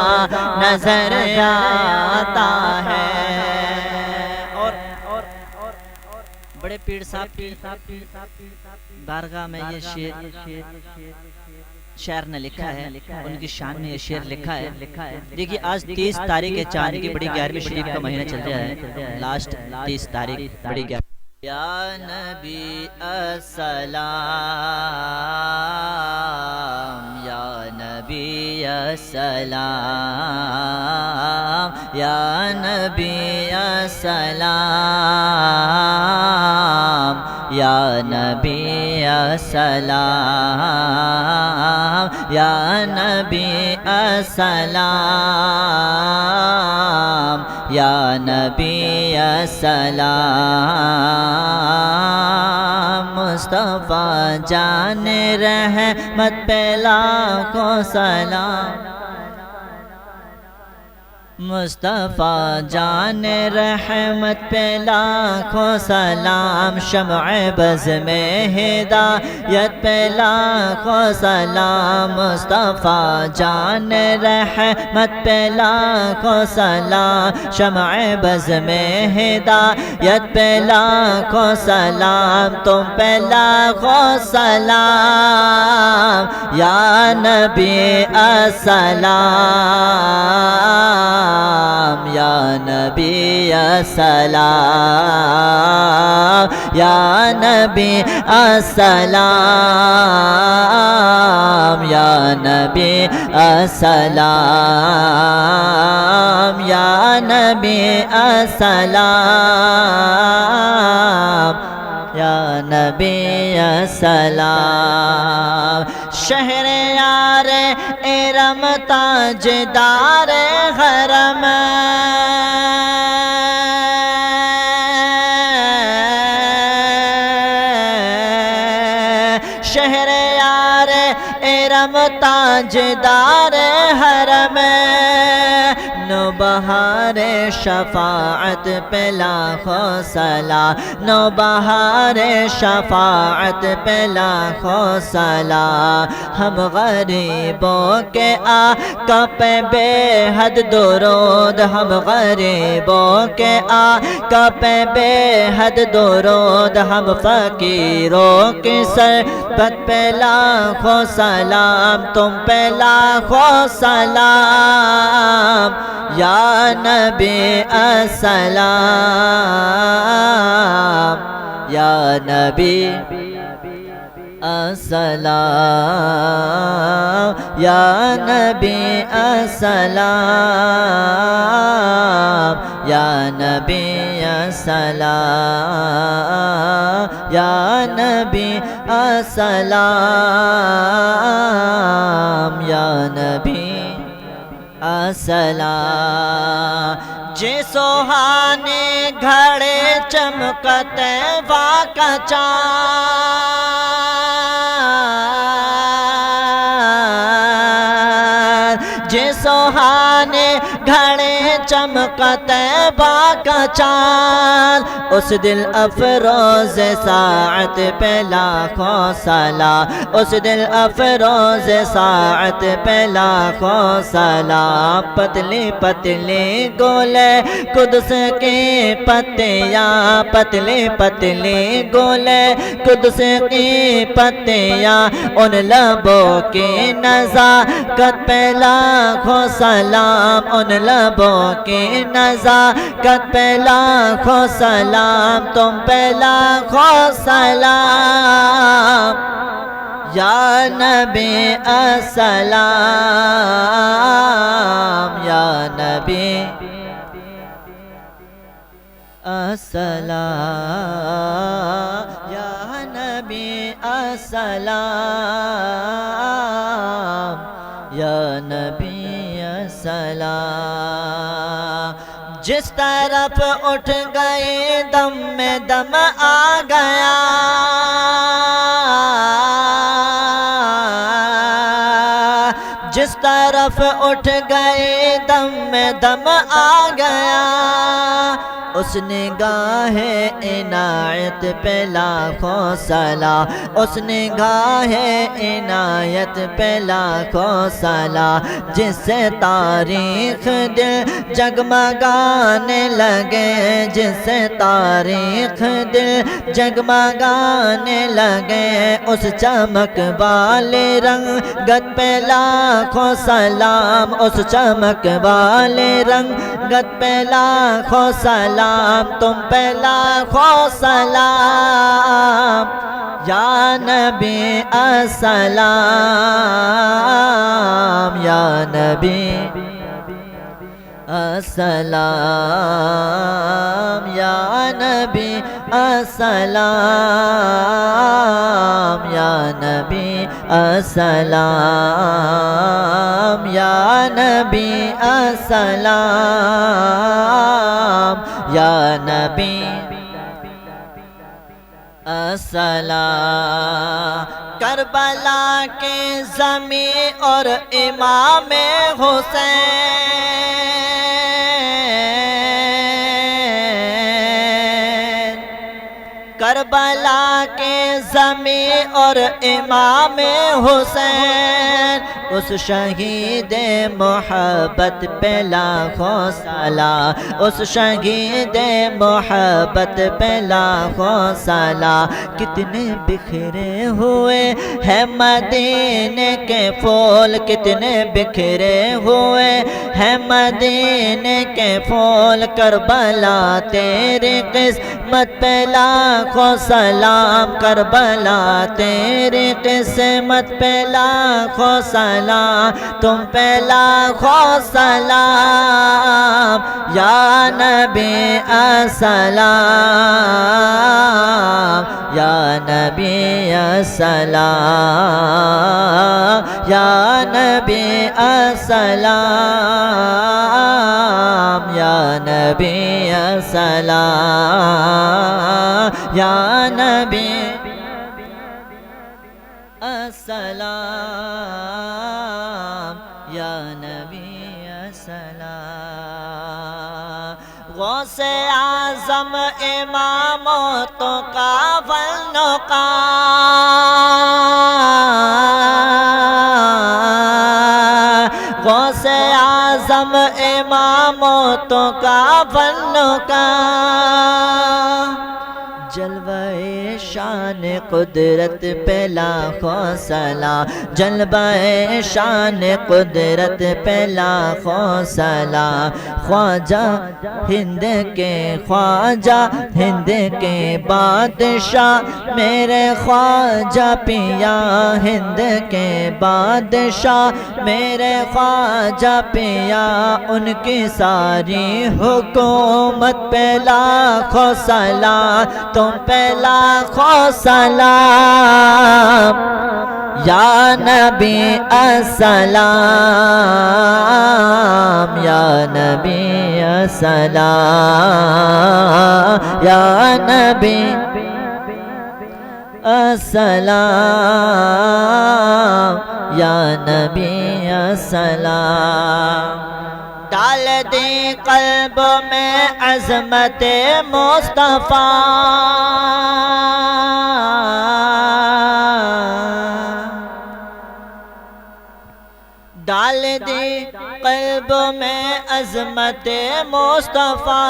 نظر آتا ہے اور بڑے پیر صاحب کی بارگاہ میں یہ شاعر نے لکھا ہے ان کی شان میں یہ شعر لکھا ہے دیکھیے آج 30 تاریخ ہے چاند کی بڑی 11ویں شریف کا مہینہ چل رہا ہے لاسٹ 30 تاریخ بڑی 11 یا نبی السلام یا نبی السلام یا نبی السلام یا نبی السلام یا نبی السلام یا نبی السلام مصطفیٰ جان رحمت پہ لاکھوں سلام مصطفیٰ جان رحمت پہ لاکھوں سلام شمع بز میں ہدایت پہ لاکھوں سلام مصطفیٰ جان رحمت پہ لاکھوں سلام شمع بز میں ہدایت پہ لاکھوں سلام تم پہ لاکھوں سلام یا نبی السلام یا نبی السلام یا نبی السلام یا نبی السلام یا نبی السلام یا نبی السلام شہر یار ارم تاجدار حرم شہر یار ارم تاجدار حرم نوبہار شفاعت پہ لاکھوں سلام نوبہار شفاعت پہ لاکھوں سلام ہم غریبوں کے آقا پہ بے حد درود ہم غریبوں کے آقا پہ بے حد درود ہم فقیروں کی سربت پہ لاکھوں سلام تم پہ لاکھوں سلام یا نبی السلام یا نبی السلام یا نبی السلام یا نبی السلام یا نبی السلام یا نبی السلام جے سوہانے گھڑے چمکتے واقع چاند جے سوہانے گھڑے چمکتے واقع چاند اس دل افروز ساعت پہ لاکھوں سلام اس دل افروز ساعت پہ لاکھوں سلام پتلی پتلی گولے قدس کی پتیاں پتلی پتلی گولے قدس کی پتیاں ان لبوں کی نزاکت پہ لاکھوں سلام ان لبوں کی نزاکت پہ لاکھوں سلام تم پہ لاکھوں سلام یا نبی السلام یا نبی السلام یا نبی السلام یا نبی السلام جے جس طرف اٹھ گئے دم میں دم آ گیا، جس طرف اٹھ گئے دم میں دم آ گیا، اس نگاہ عنایت پہ لاکھوں سلام، اس نگاہ عنایت پہ لاکھوں سلام، جس سے تاریخ دل جگمگانے لگے، جس سے تاریخ دل جگمگانے لگے، اس چمک والے رنگت پہ لاکھوں سلام، اس چمک والے رنگت پہ لاکھوں سلام، تم پہ لاکھوں سلام، یا نبی السلام، یا نبی السلام، یا نبی السلام، یا نبی السلام، یا نبی السلام، یا نبی السلام۔ کربلا کے زمین اور امام حسین، کربلا کے زمین اور امام حسین، اس شہید محبت پہ لاکھوں سلام، اس شہید محبت پہ لاکھوں سلام، کتنے بکھرے ہوئے ہیں مدینے کے پھول، کتنے بکھرے ہوئے ہیں مدینے کے پھول، کربلا تیری قسمت پہ لاکھوں سلام، کربلا تیری قسمت پہ لاکھوں سلام، تم پہ لاکھوں سلام، یا نبی السلام، یا نبی السلام، یا نبی السلام، یا نبی السلام، یا نبی السلام، یا نبی السلام۔ غوث اعظم امام تو کا غوث اعظم امام تو کا جلوہ شان قدرت پہ لاکھوں سلام، جلوہ شان قدرت پہ لاکھوں سلام، خواجہ ہند کے خواجہ ہند کے بادشاہ، میرے خواجہ پیا ہند کے بادشاہ، میرے خواجہ پیا، ان کی ساری حکومت پہ لاکھوں سلام، تم پہ لاکھوں سلام، یا نبی السلام، یا نبی السلام، یا نبی السلام، یا نبی السلام۔ ڈال دی قلب میں عظمت مصطفیٰ، ڈال دی قلب میں عظمت مصطفیٰ،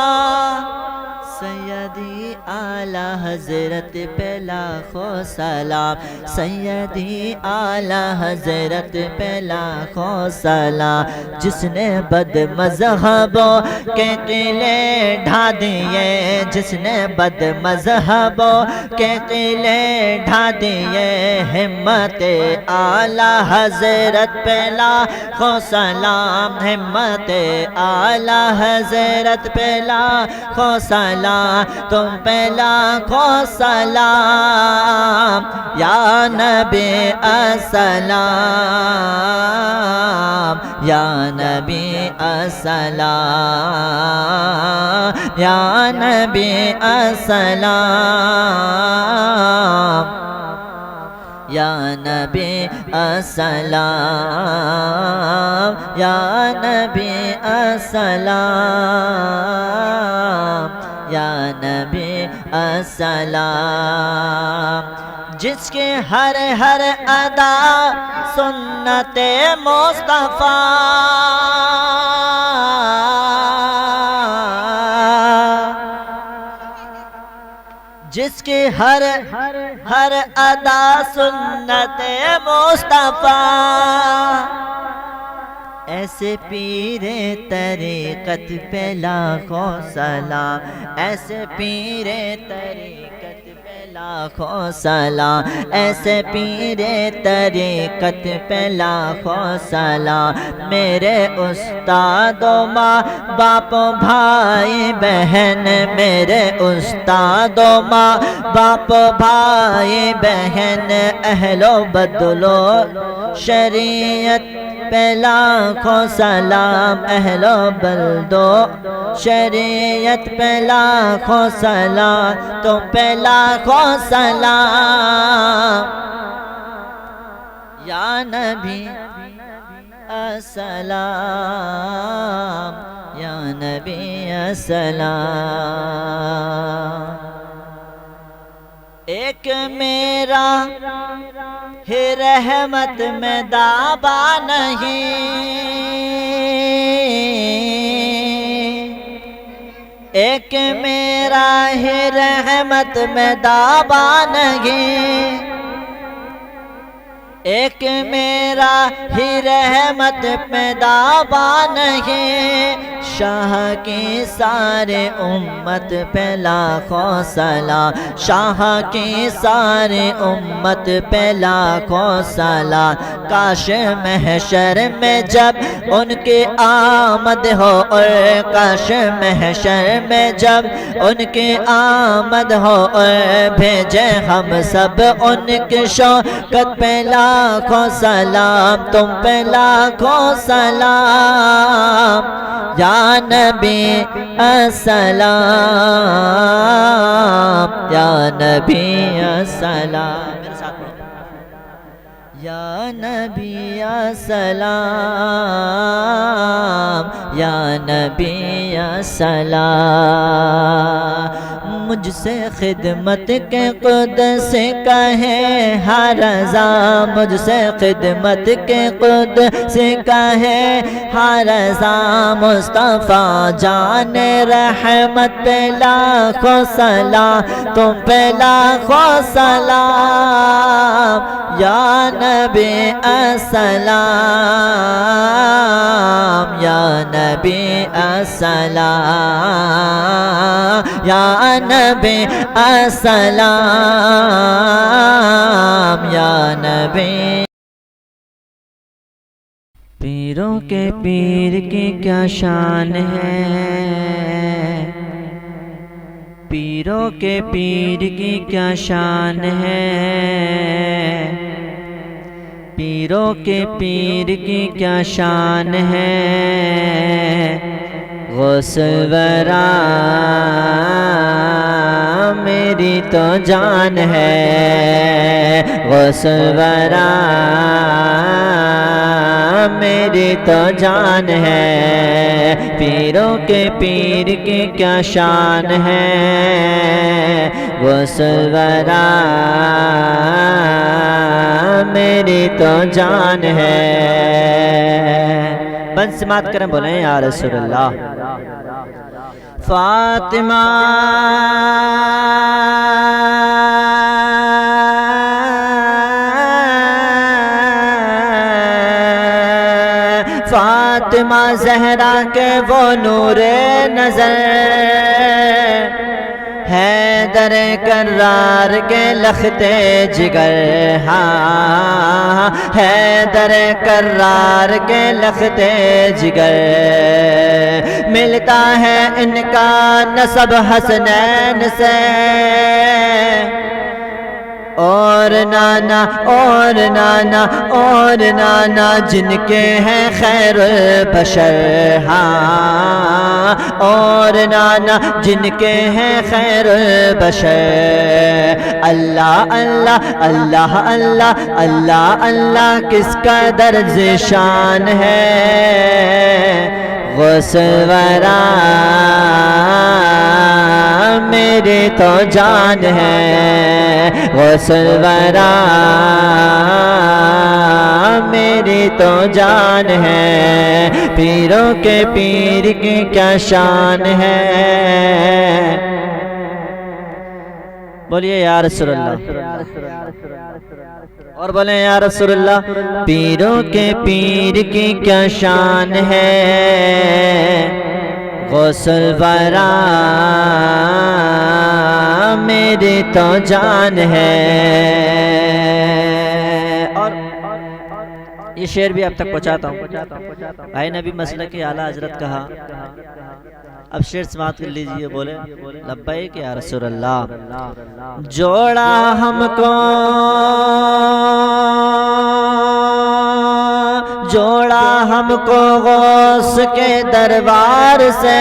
سیدی اعلی حضرت پہ لاکھوں سلام، سیدی اعلی حضرت پہ لاکھوں سلام، جس نے بد مذہبوں کے قلعے ڈھا دیے، جس نے بد مذہبوں کے قلعے ڈھا دیے، ہمت اعلی حضرت پہ لاکھوں سلام، ہمت اعلی حضرت پہ لاکھوں سلام، تم پہ پہ لاکھوں سلام یا نبی السلام یا نبی السلام یا نبی السلام یا نبی السلام یا نبی السلام یا نبی السلام جس کے ہر ہر ادا سنت مصطفیٰ جس کے ہر ادا سنت مصطفیٰ ایسے پیر طریقت پہ لاکھوں سلام ایسے پیر طریقت پہ لاکھوں سلام ایسے پیر طریقت پہ لاکھوں سلام میرے استاد و ماں باپ بھائی بہن میرے استاد و ماں باپ بھائی بہن اہل و بدل و شریعت پہ لاکھوں سلام اہل و بلد و شریعت پہ لاکھوں سلام تم پہ لاکھوں سلام یا نبی السلام یا نبی السلام ایک میرا ہی رحمت میں دعویٰ نہیں ایک میرا ہی رحمت میں دعویٰ نہیں ایک میرا ہی رحمت میں دعویٰ نہیں شاہ کی سارے امت پہ لاکھوں سلام شاہ کی سارے امت پہ لاکھوں سلام کاش محشر میں جب ان کی آمد ہو اور کاش محشر میں جب ان کی آمد ہو اور بھیجے ہم سب ان کی شوکت پہ لاکھوں سلام تم پہ لاکھوں سلام یا نبی السلام یا نبی السلام میرے ساتھ پڑھو یا نبی السلام یا نبی السلام مجھ سے خدمت کے قدس کہے ہر رضا مجھ سے خدمت کے قدس کہے ہر رضا مصطفیٰ جان رحمت پہ لاکھوں سلام تم پہ لاکھوں سلام یا نبی السلام یا نبی السلام یا نبی السلام یا نبی پیروں کے پیر کی کیا شان ہے پیروں کے پیر کی کیا شان ہے پیروں کے پیر کی کیا شان ہے غوث ورا میری تو جان ہے غوث ورا میری تو جان ہے پیروں کے پیر کی کیا شان ہے غوث ورا میری تو جان ہے بند سماعت کریں بولیں یا رسول اللہ فاطمہ فاطمہ زہرا کے وہ نور نظر حیدر کرار کے لختے جگر، ہاں حیدر کرار کے لختے جگر، ملتا ہے ان کا نسب حسنین سے، اور نانا اور نانا اور نانا جن کے ہیں خیر البشر، ہاں اور نانا جن کے ہیں خیر البشر۔ اللہ اللہ اللہ اللہ اللہ اللہ کس کا درج شان ہے، غسل ورا میری تو جان ہے، غسل ورا میری تو جان ہے، پیروں کے پیر کی کیا شان ہے۔ بولیے یا رسول اللہ، اور بولیں یا رسول اللہ۔ پیروں کے پیر کی کیا شان ہے، غسل ورا میری تو جان ہے۔ اور یہ شعر بھی اب تک پہنچاتا ہوں۔ بھائی نبی مسلک اعلیٰ حضرت کہا، اب شعر سماعت کر لیجئے، بولے لبیک یا رسول اللہ۔ جوڑا ہم کو جوڑا ہم کو غوث کے دربار سے،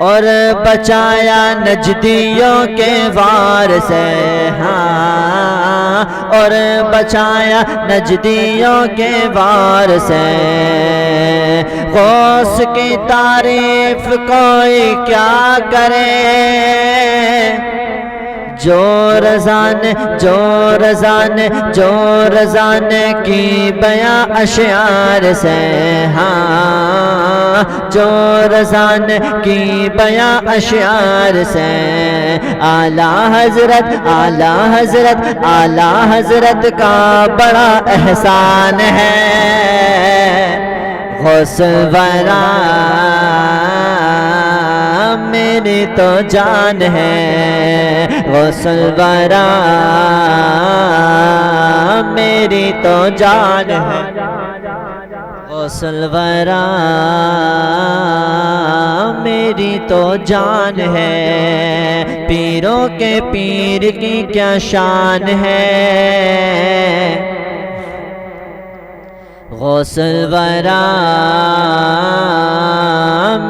اور بچایا نجدیوں کے وار سے، ہاں اور بچایا نجدیوں کے وار سے۔ غوث کی تعریف کوئی کیا کرے، جو رضان کی بیاں اشعار سے، ہاں جو رضان کی بیاں اشعار سے۔ اعلیٰ حضرت اعلیٰ حضرت اعلیٰ حضرت کا بڑا احسان ہے، غسل ورا میری تو جان ہے، غسل ورا میری تو جان ہے، غسل ورا میری تو جان ہے۔ پیروں کے پیر کی کیا شان ہے، غسل ورا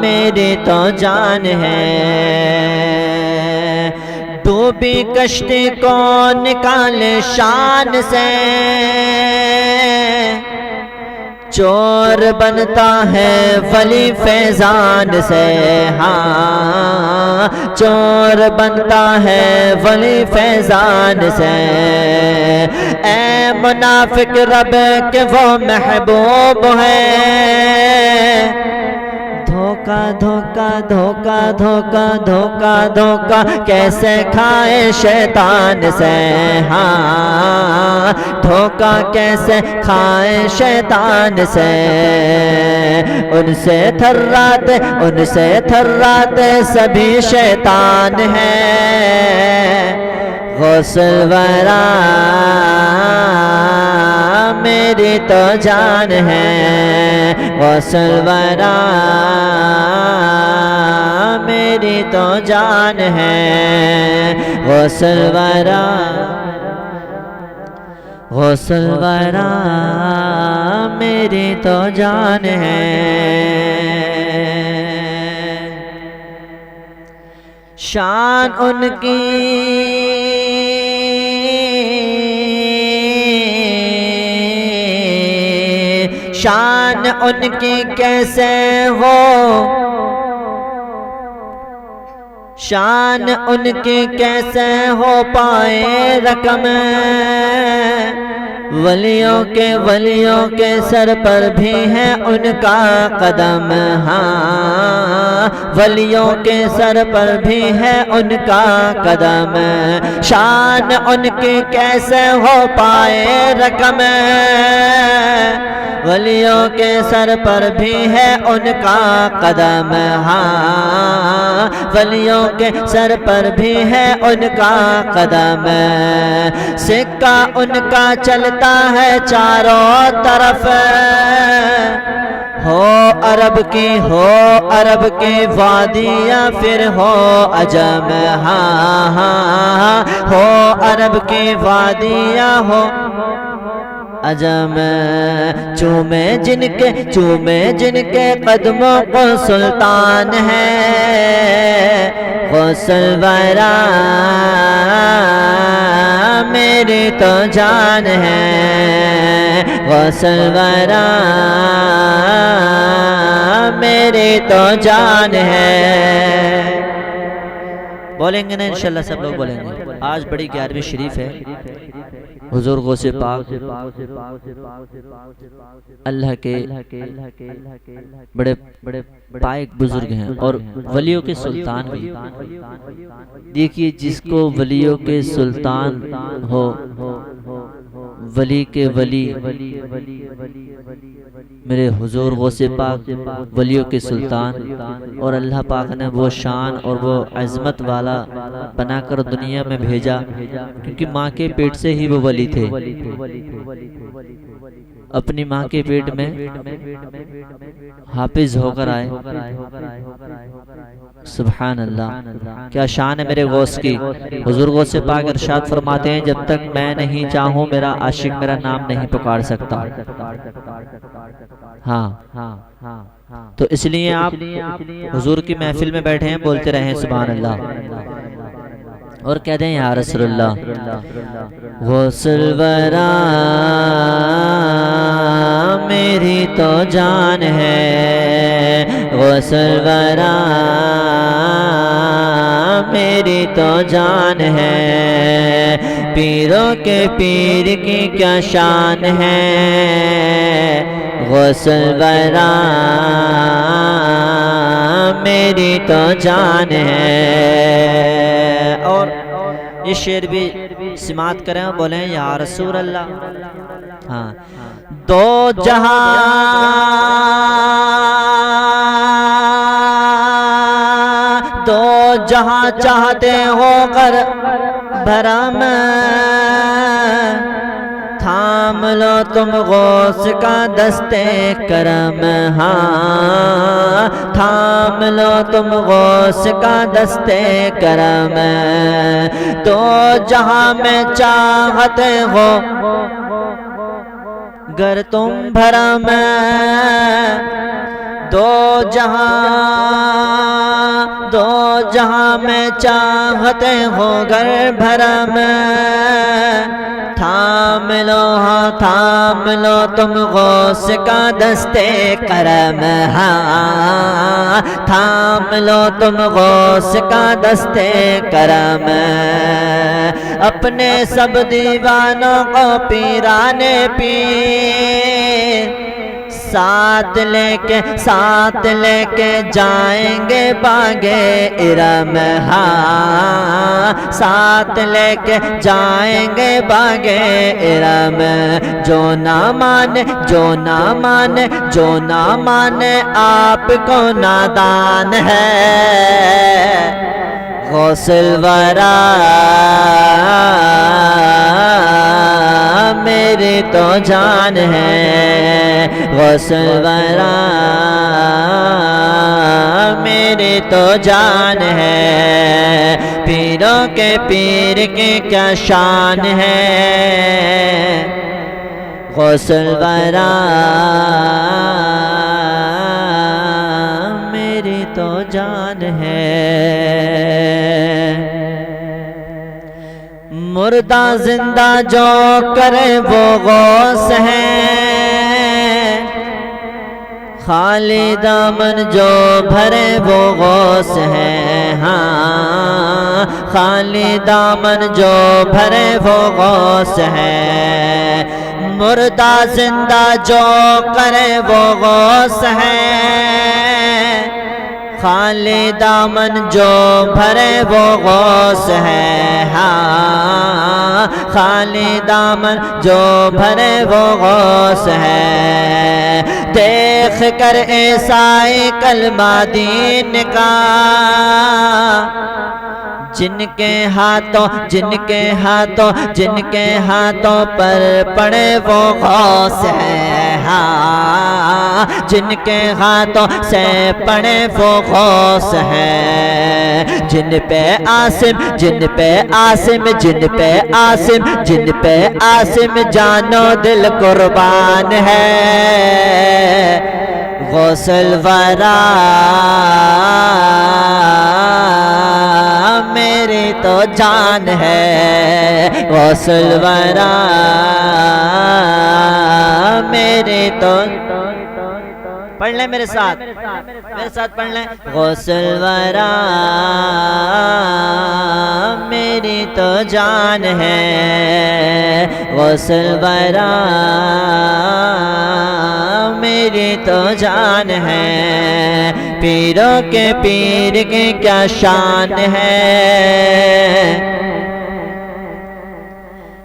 میری تو جان ہے۔ ڈوبی کشتی کو نکالے شان سے، چور بنتا ہے ولی فیضان سے، ہاں چور بنتا ہے ولی فیضان سے۔ اے منافق رب کے وہ محبوب ہے، دھوکا دھوکا دھوکا دھوکا دھوکا دھوکا کیسے کھائے شیطان سے، ہاں دھوکا کیسے کھائے شیطان سے۔ ان سے تھراتے سبھی شیطان ہیں، غسل ورا میری تو جان ہے، غسل ورا میری تو جان ہے، غسل ورا غسل ورا میری تو جان ہے۔ شان ان کی شان ان کی کیسے ہو، شان ان کی کیسے ہو پائے رقم، ولیوں کے سر پر بھی ہے ان کا قدم، ہاں ولیوں کے سر پر بھی ہے ان کا قدم۔ شان ان کی کیسے ہو پائے رقم، ولیوں کے سر پر بھی ہے ان کا قدم، ہاں ولیوں کے سر پر بھی ہے ان کا قدم، سکہ ان کا چلتا ہے چاروں طرف، ہو عرب کی وادیاں پھر ہو عجم، ہاں ہاں ہو عرب کی وادیاں ہو عجم، چومے جن کے قدموں کو سلطان ہے، غسل ورا میری تو جان ہے، غسل ورا میری تو جان ہے۔ بولیں گے نا انشاءاللہ، سب لوگ بولیں گے۔ آج بڑی 11ویں شریف ہے، حضور غوث پاک اللہ کے بڑے پائک بزرگ ہیں اور ولیوں کے سلطان بھی۔ دیکھیے جس کو ولیوں کے سلطان ہو، ولی کے ولی میرے حضور غوث پاک ولیوں کے سلطان، اور اللہ پاک نے وہ شان اور وہ عظمت والا بنا کر دنیا میں بھیجا، کیونکہ ماں کے پیٹ سے ہی وہ ولی تھے۔ اپنی ماں کے پیٹ میں حافظ ہو کر آئے۔ سبحان اللہ، کیا شان ہے میرے غوث کی۔ حضور غوث پاک ارشاد فرماتے ہیں جب تک میں نہیں چاہوں میرا عاشق میرا نام نہیں پکار سکتا۔ ہاں تو اس لیے آپ حضور کی محفل میں بیٹھے ہیں، بولتے رہیں سبحان اللہ، اور کہہ دیں یا رسول اللہ۔ غسل ورا میری تو جان ہے، غسل ورا میری تو جان ہے، پیروں کے پیر کی کیا شان ہے، غسل ورا میری تو جان ہے۔ اور یہ شعر بھی سماعت کریں اور بولیں یا رسول اللہ۔ ہاں، دو جہاں چاہتے ہو کر بھرم، تھام لو تم غوث کا دستے کرم، ہاں تھام لو تم غوث کا دستے کرم، تو جہاں میں چاہتے ہو گر تم بھرم، دو جہاں میں چاہتے ہو گر بھرم، تھام لو تم غوث کا دستے کرم، ہاں تھام لو تم غوث کا دستے کرم، اپنے سب دیوانوں کو پیرانے پیر ساتھ لے کے جائیں گے باغے ارم، ہاں ساتھ لے کے جائیں گے باغے ارم، جو نہ مانے آپ کو نادان ہے، غسل ورا میری تو جان ہے، غسل ورا میری تو جان ہے، پیروں کے پیر کی کیا شان ہے، غسل ورا میری تو جان ہے۔ مردہ زندہ جو کرے وہ غوث ہے، خالی دامن جو بھرے وہ غوث ہے، ہاں خالی دامن جو بھرے وہ غوث ہے، مردہ زندہ جو کرے وہ غوث ہے، خالی دامن جو بھرے وہ غوث ہے، ہاں خالی دامن جو بھرے وہ غوث ہے، دیکھ کر عیسائی کلمہ دین کا جن کے ہاتھوں جن کے ہاتھوں پر پڑے وہ غوث ہے، ہاں جن کے ہاتھوں سے پڑے وہ غوث ہے، جن پہ عاصم جانو دل قربان ہے، غوث الورا میری تو جان ہے، غوث الورا میری تو، پڑھ لیں میرے ساتھ پڑھ لیں، غوث الورا میری تو جان ہے، غوث الورا میری تو جان ہے، پیروں کے پیر کی کیا شان ہے،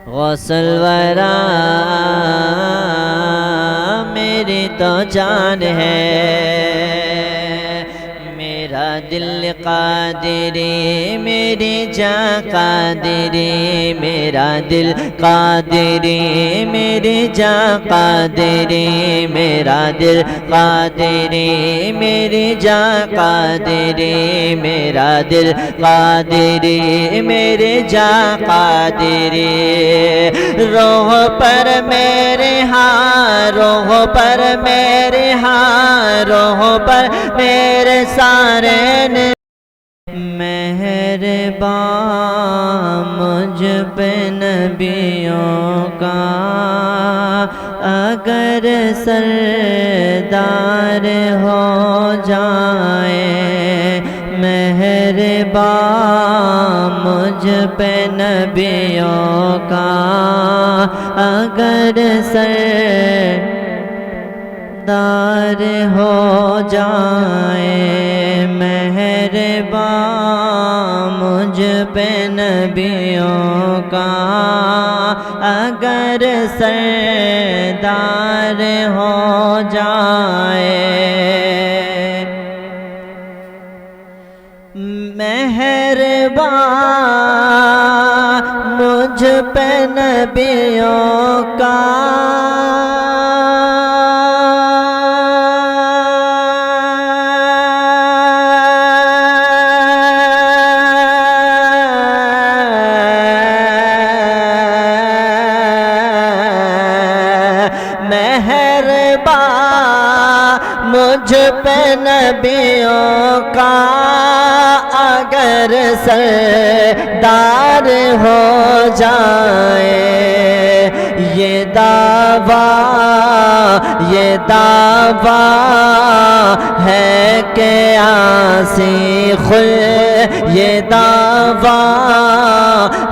غوث الورا میری تو جان ہے، میرا دل قادری میری جاں قادری، میرا دل قادری میری جاں قادری، میرا دل قادری میری جاں قادری، میرا دل قادری میری جاں قادری، روح پر میرے ہاں، روح پر میرے ہاں، روح پر میرے سارے مہربان مجھ پہ نبیوں کا، اگر سردار ہو جائے، مہربان مجھ پہ نبیوں کا، اگر سردار ہو جائے، مہربان مجھ پہ نبیوں کا، اگر سردار ہو جائے، مہربان مجھ پہ نبیوں کا، مجھ پہ نبیوں کا، اگر سردار ہو جائے، یہ دعویٰ ہے کہ عاصی خود، یہ دعویٰ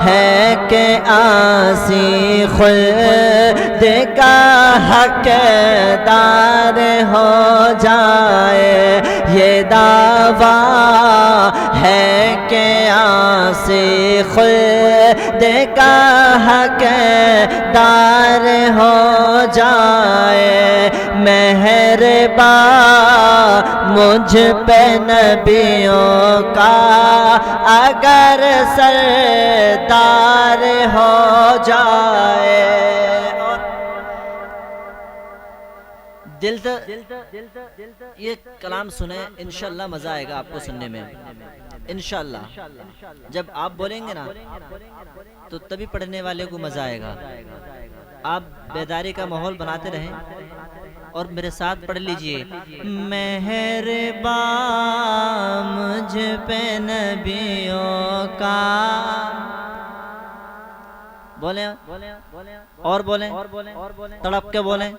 ہے کہ عاصی خود کا حقدار ہو جائے، یہ دعویٰ ہے کہ عاصی خود کا حقدار ہو جائے، مہربان مجھ پہ نبیوں کا، اگر سردار ہو جائے، دل سے یہ کلام سنیں، انشاءاللہ مزہ آئے گا آپ کو سننے میں، انشاءاللہ جب آپ بولیں گے نا تو تبھی پڑھنے والے کو مزہ آئے گا، آپ بیداری کا ماحول بناتے رہیں اور میرے ساتھ پڑھ لیجئے، مہربان مجھ پہ نبیوں کا، بولیں اور بولیں، تڑپ کے بولیں،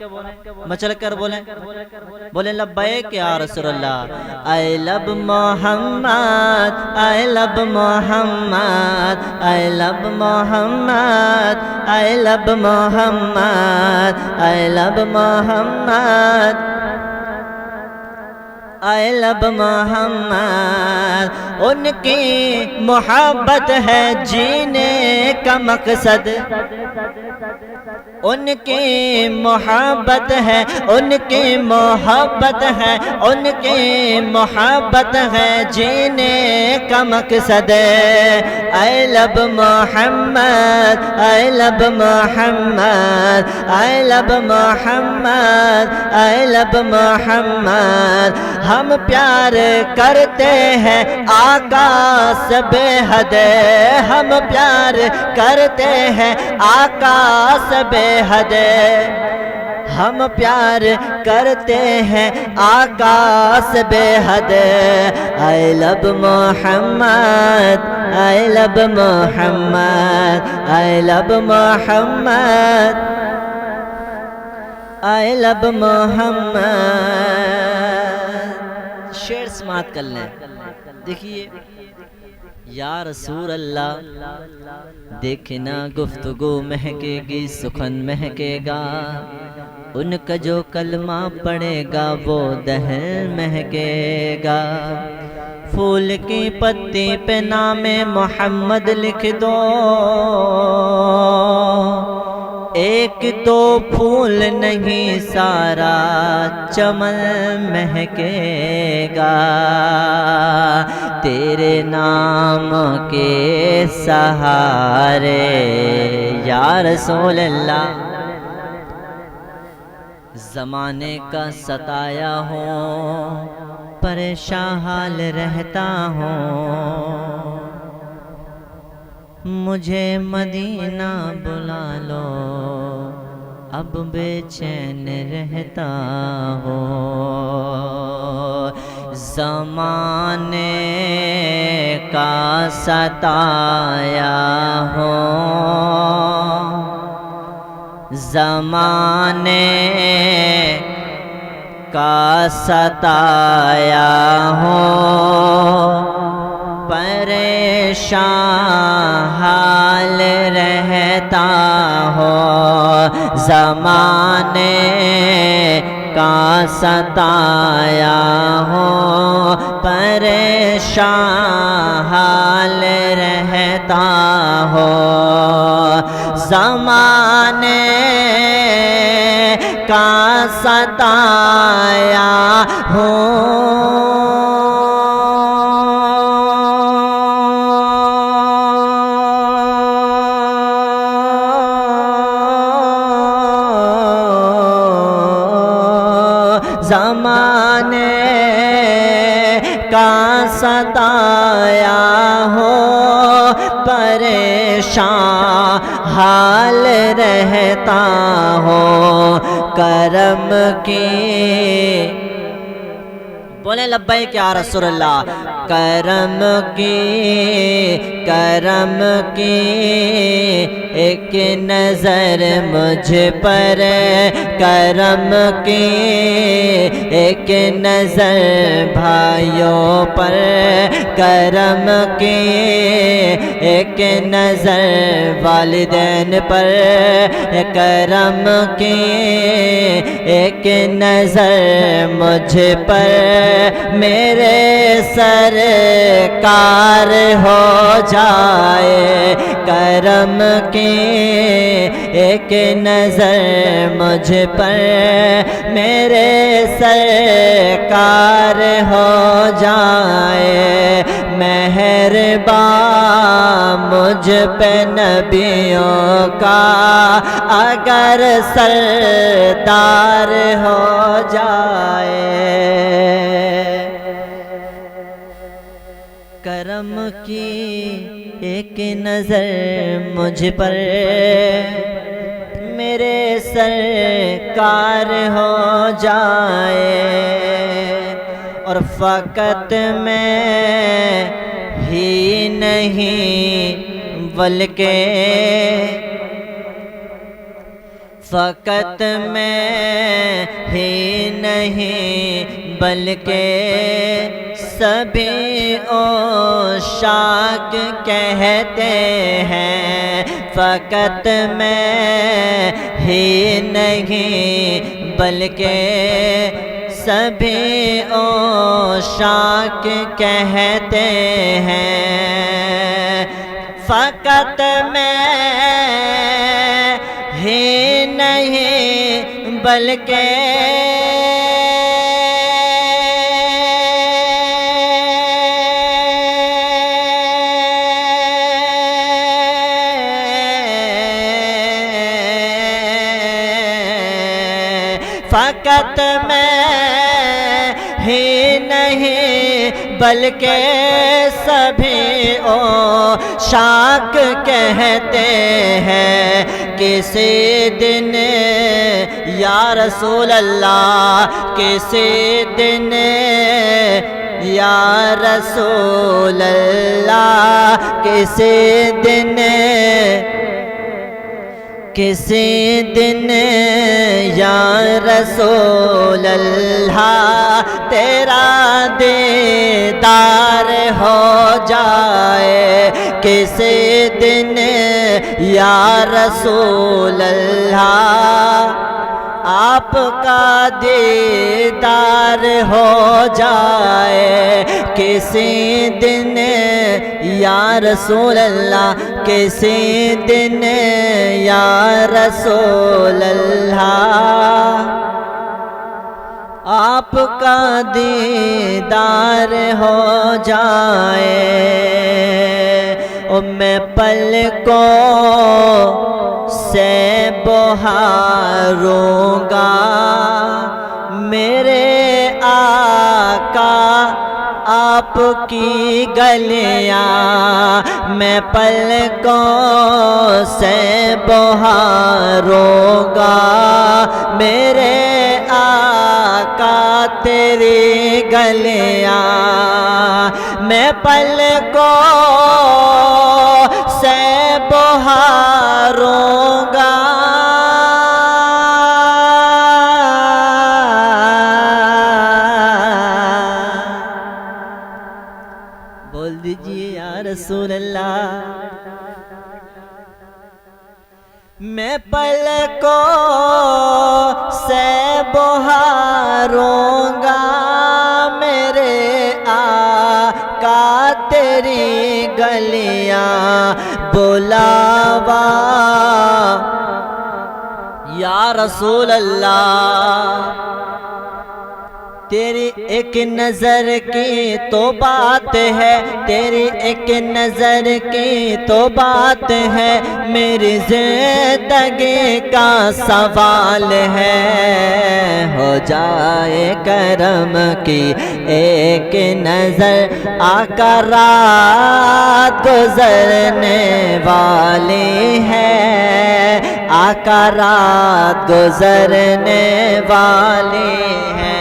مچل کر بولیں، بولیں لبیک یا رسول اللہ، I love Muhammad, I love Muhammad, I love Muhammad, I love Muhammad, I love محمد، اے لب محمد، ان کی محبت ہے جینے کا مقصد، ان کی محبت ہے، ان کی محبت ہے، ان کی محبت ہے جینے کا مقصد۔ اے لب محمد، اے لب محمد، اے لب محمد، اے لب محمد، ہم پیار کرتے ہیں آقا سے بے حد، ہم پیار کرتے ہیں آقا سے بے حد، ہم پیار کرتے ہیں آقا سے بے حد۔ اے لب محمد، اے لب محمد، اے لب محمد، اے لب محمد۔ شعر سماعت کر لیں، دیکھیے۔ یا رسول اللہ، دیکھنا گفتگو مہکے گی، سخن مہکے گا، ان کا جو کلمہ پڑے گا وہ دہن مہکے گا۔ پھول کی پتی پہ نام محمد لکھ دو، ایک دو پھول نہیں سارا چمن مہکے گا، تیرے نام کے سہارے یا رسول اللہ۔ زمانے کا ستایا ہوں، پریشان حال رہتا ہوں، مجھے مدینہ بلا لو، اب بے چین رہتا ہوں۔ زمانے کا ستایا ہوں، زمانے کا ستایا ہوں، پریشان حال رہتا ہوں، زمانے کا ستایا ہوں، پریشان حال رہتا ہوں، زمانے کا ستایا ہوں۔ زمانے کا ستایا ہو، پریشان حال رہتا ہو، کرم کی بولے لبیک یا رسول اللہ، کرم کی ایک نظر مجھ پر، کرم کی ایک نظر بھائیوں پر، کرم کی ایک نظر والدین پر، کرم کی ایک نظر مجھ پر، میرے سرکار ہو جائے، کرم کی ایک نظر مجھ پر، میرے سرکار ہو جائے، مہربان مجھ پہ نبیوں کا اگر سردار ہو جائے، کرم کی ایک نظر مجھ پر، میرے سرکار ہو جائے، اور فقط میں ہی نہیں بلکہ فقط میں ہی نہیں بلکہ سبھی عشاق کہتے ہیں، فقط میں ہی نہیں بلکہ سبھی عشاق کہتے ہیں فقط میں ہی نہیں بلکہ فقط میں ہی نہیں بلکہ سبھی عشاق کہتے ہیں کسی دن یا رسول اللہ کسی دن یا رسول اللہ کسی دن یا رسول اللہ تیرا دیدار ہو جائے کسی دن یا رسول اللہ آپ کا دیدار ہو جائے کسی دن یا رسول اللہ کسی دن یا رسول اللہ آپ کا دیدار ہو جائے اور میں پلکوں سے بہاروں گا میرے آقا آپ کی گلیاں میں پلکوں سے بہاروں گا میرے آقا تیری گلیاں میں پلکوں سے بہاروں گا بول دیجئے یا رسول اللہ میں پلکوں سے بہاروں گا میرے آقا تیری گلیاں بلاوا یا رسول اللہ تیری ایک نظر کی تو بات ہے تیری ایک نظر کی تو بات ہے میری زندگی کا سوال ہے ہو جائے کرم کی ایک نظر آقا رات گزرنے والی ہے آقا رات گزرنے والی ہے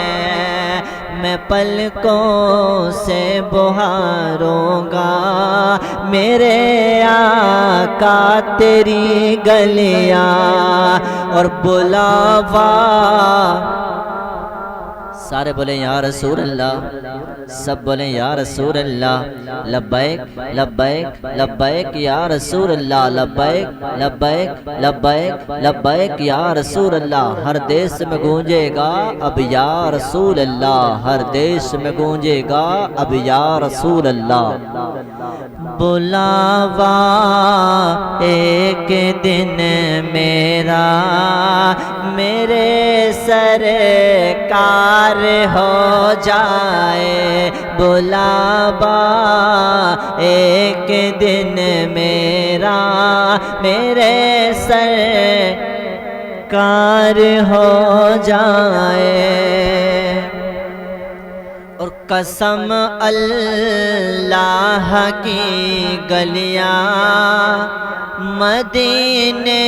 میں پلکوں سے بہاروں گا میرے آقا تیری گلیاں اور بلاوا سارے بولیں یا رسول اللہ سب بولیں یا رسول اللہ لبیک لبیک لبیک یا رسول اللہ لبیک لبیک لبیک لبیک یا رسول اللہ ہر دیش میں گونجے گا اب یا رسول اللہ ہر دیش میں گونجے گا اب یا رسول اللہ بلاوا ایک دن میرا میرے سرکار ہو جائے بلاوا ایک دن میرا میرے سرکار ہو جائے اور قسم اللہ کی گلیاں مدینے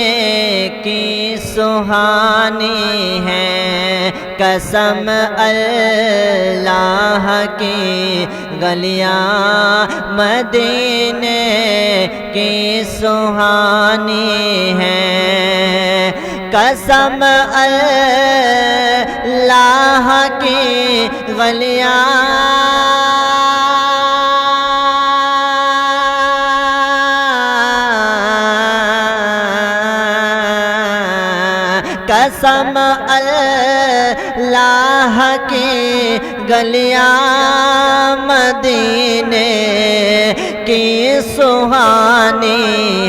کی سہانی ہے قسم اللہ کی گلیاں مدینے کی سہانی ہے قسم اللہ کی گلیاں قسم اللہ کی گلیاں مدینے کی سہانی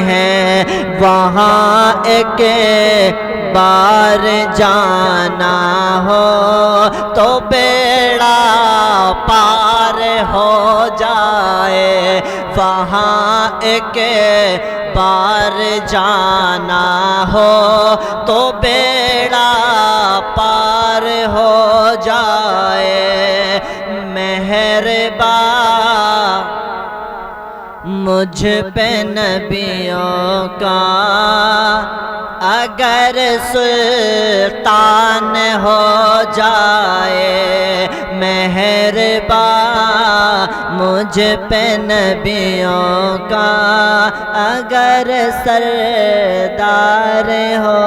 ہے، وہاں ایک بار جانا ہو تو بیڑا پار ہو جائے، وہاں ایک بار جانا ہو تو بیڑا پار ہو جائے۔ مہربان مجھ پہ نبیوں کا اگر سلطان ہو جائے، مہربان مجھ پہ نبیوں کا اگر سردار ہو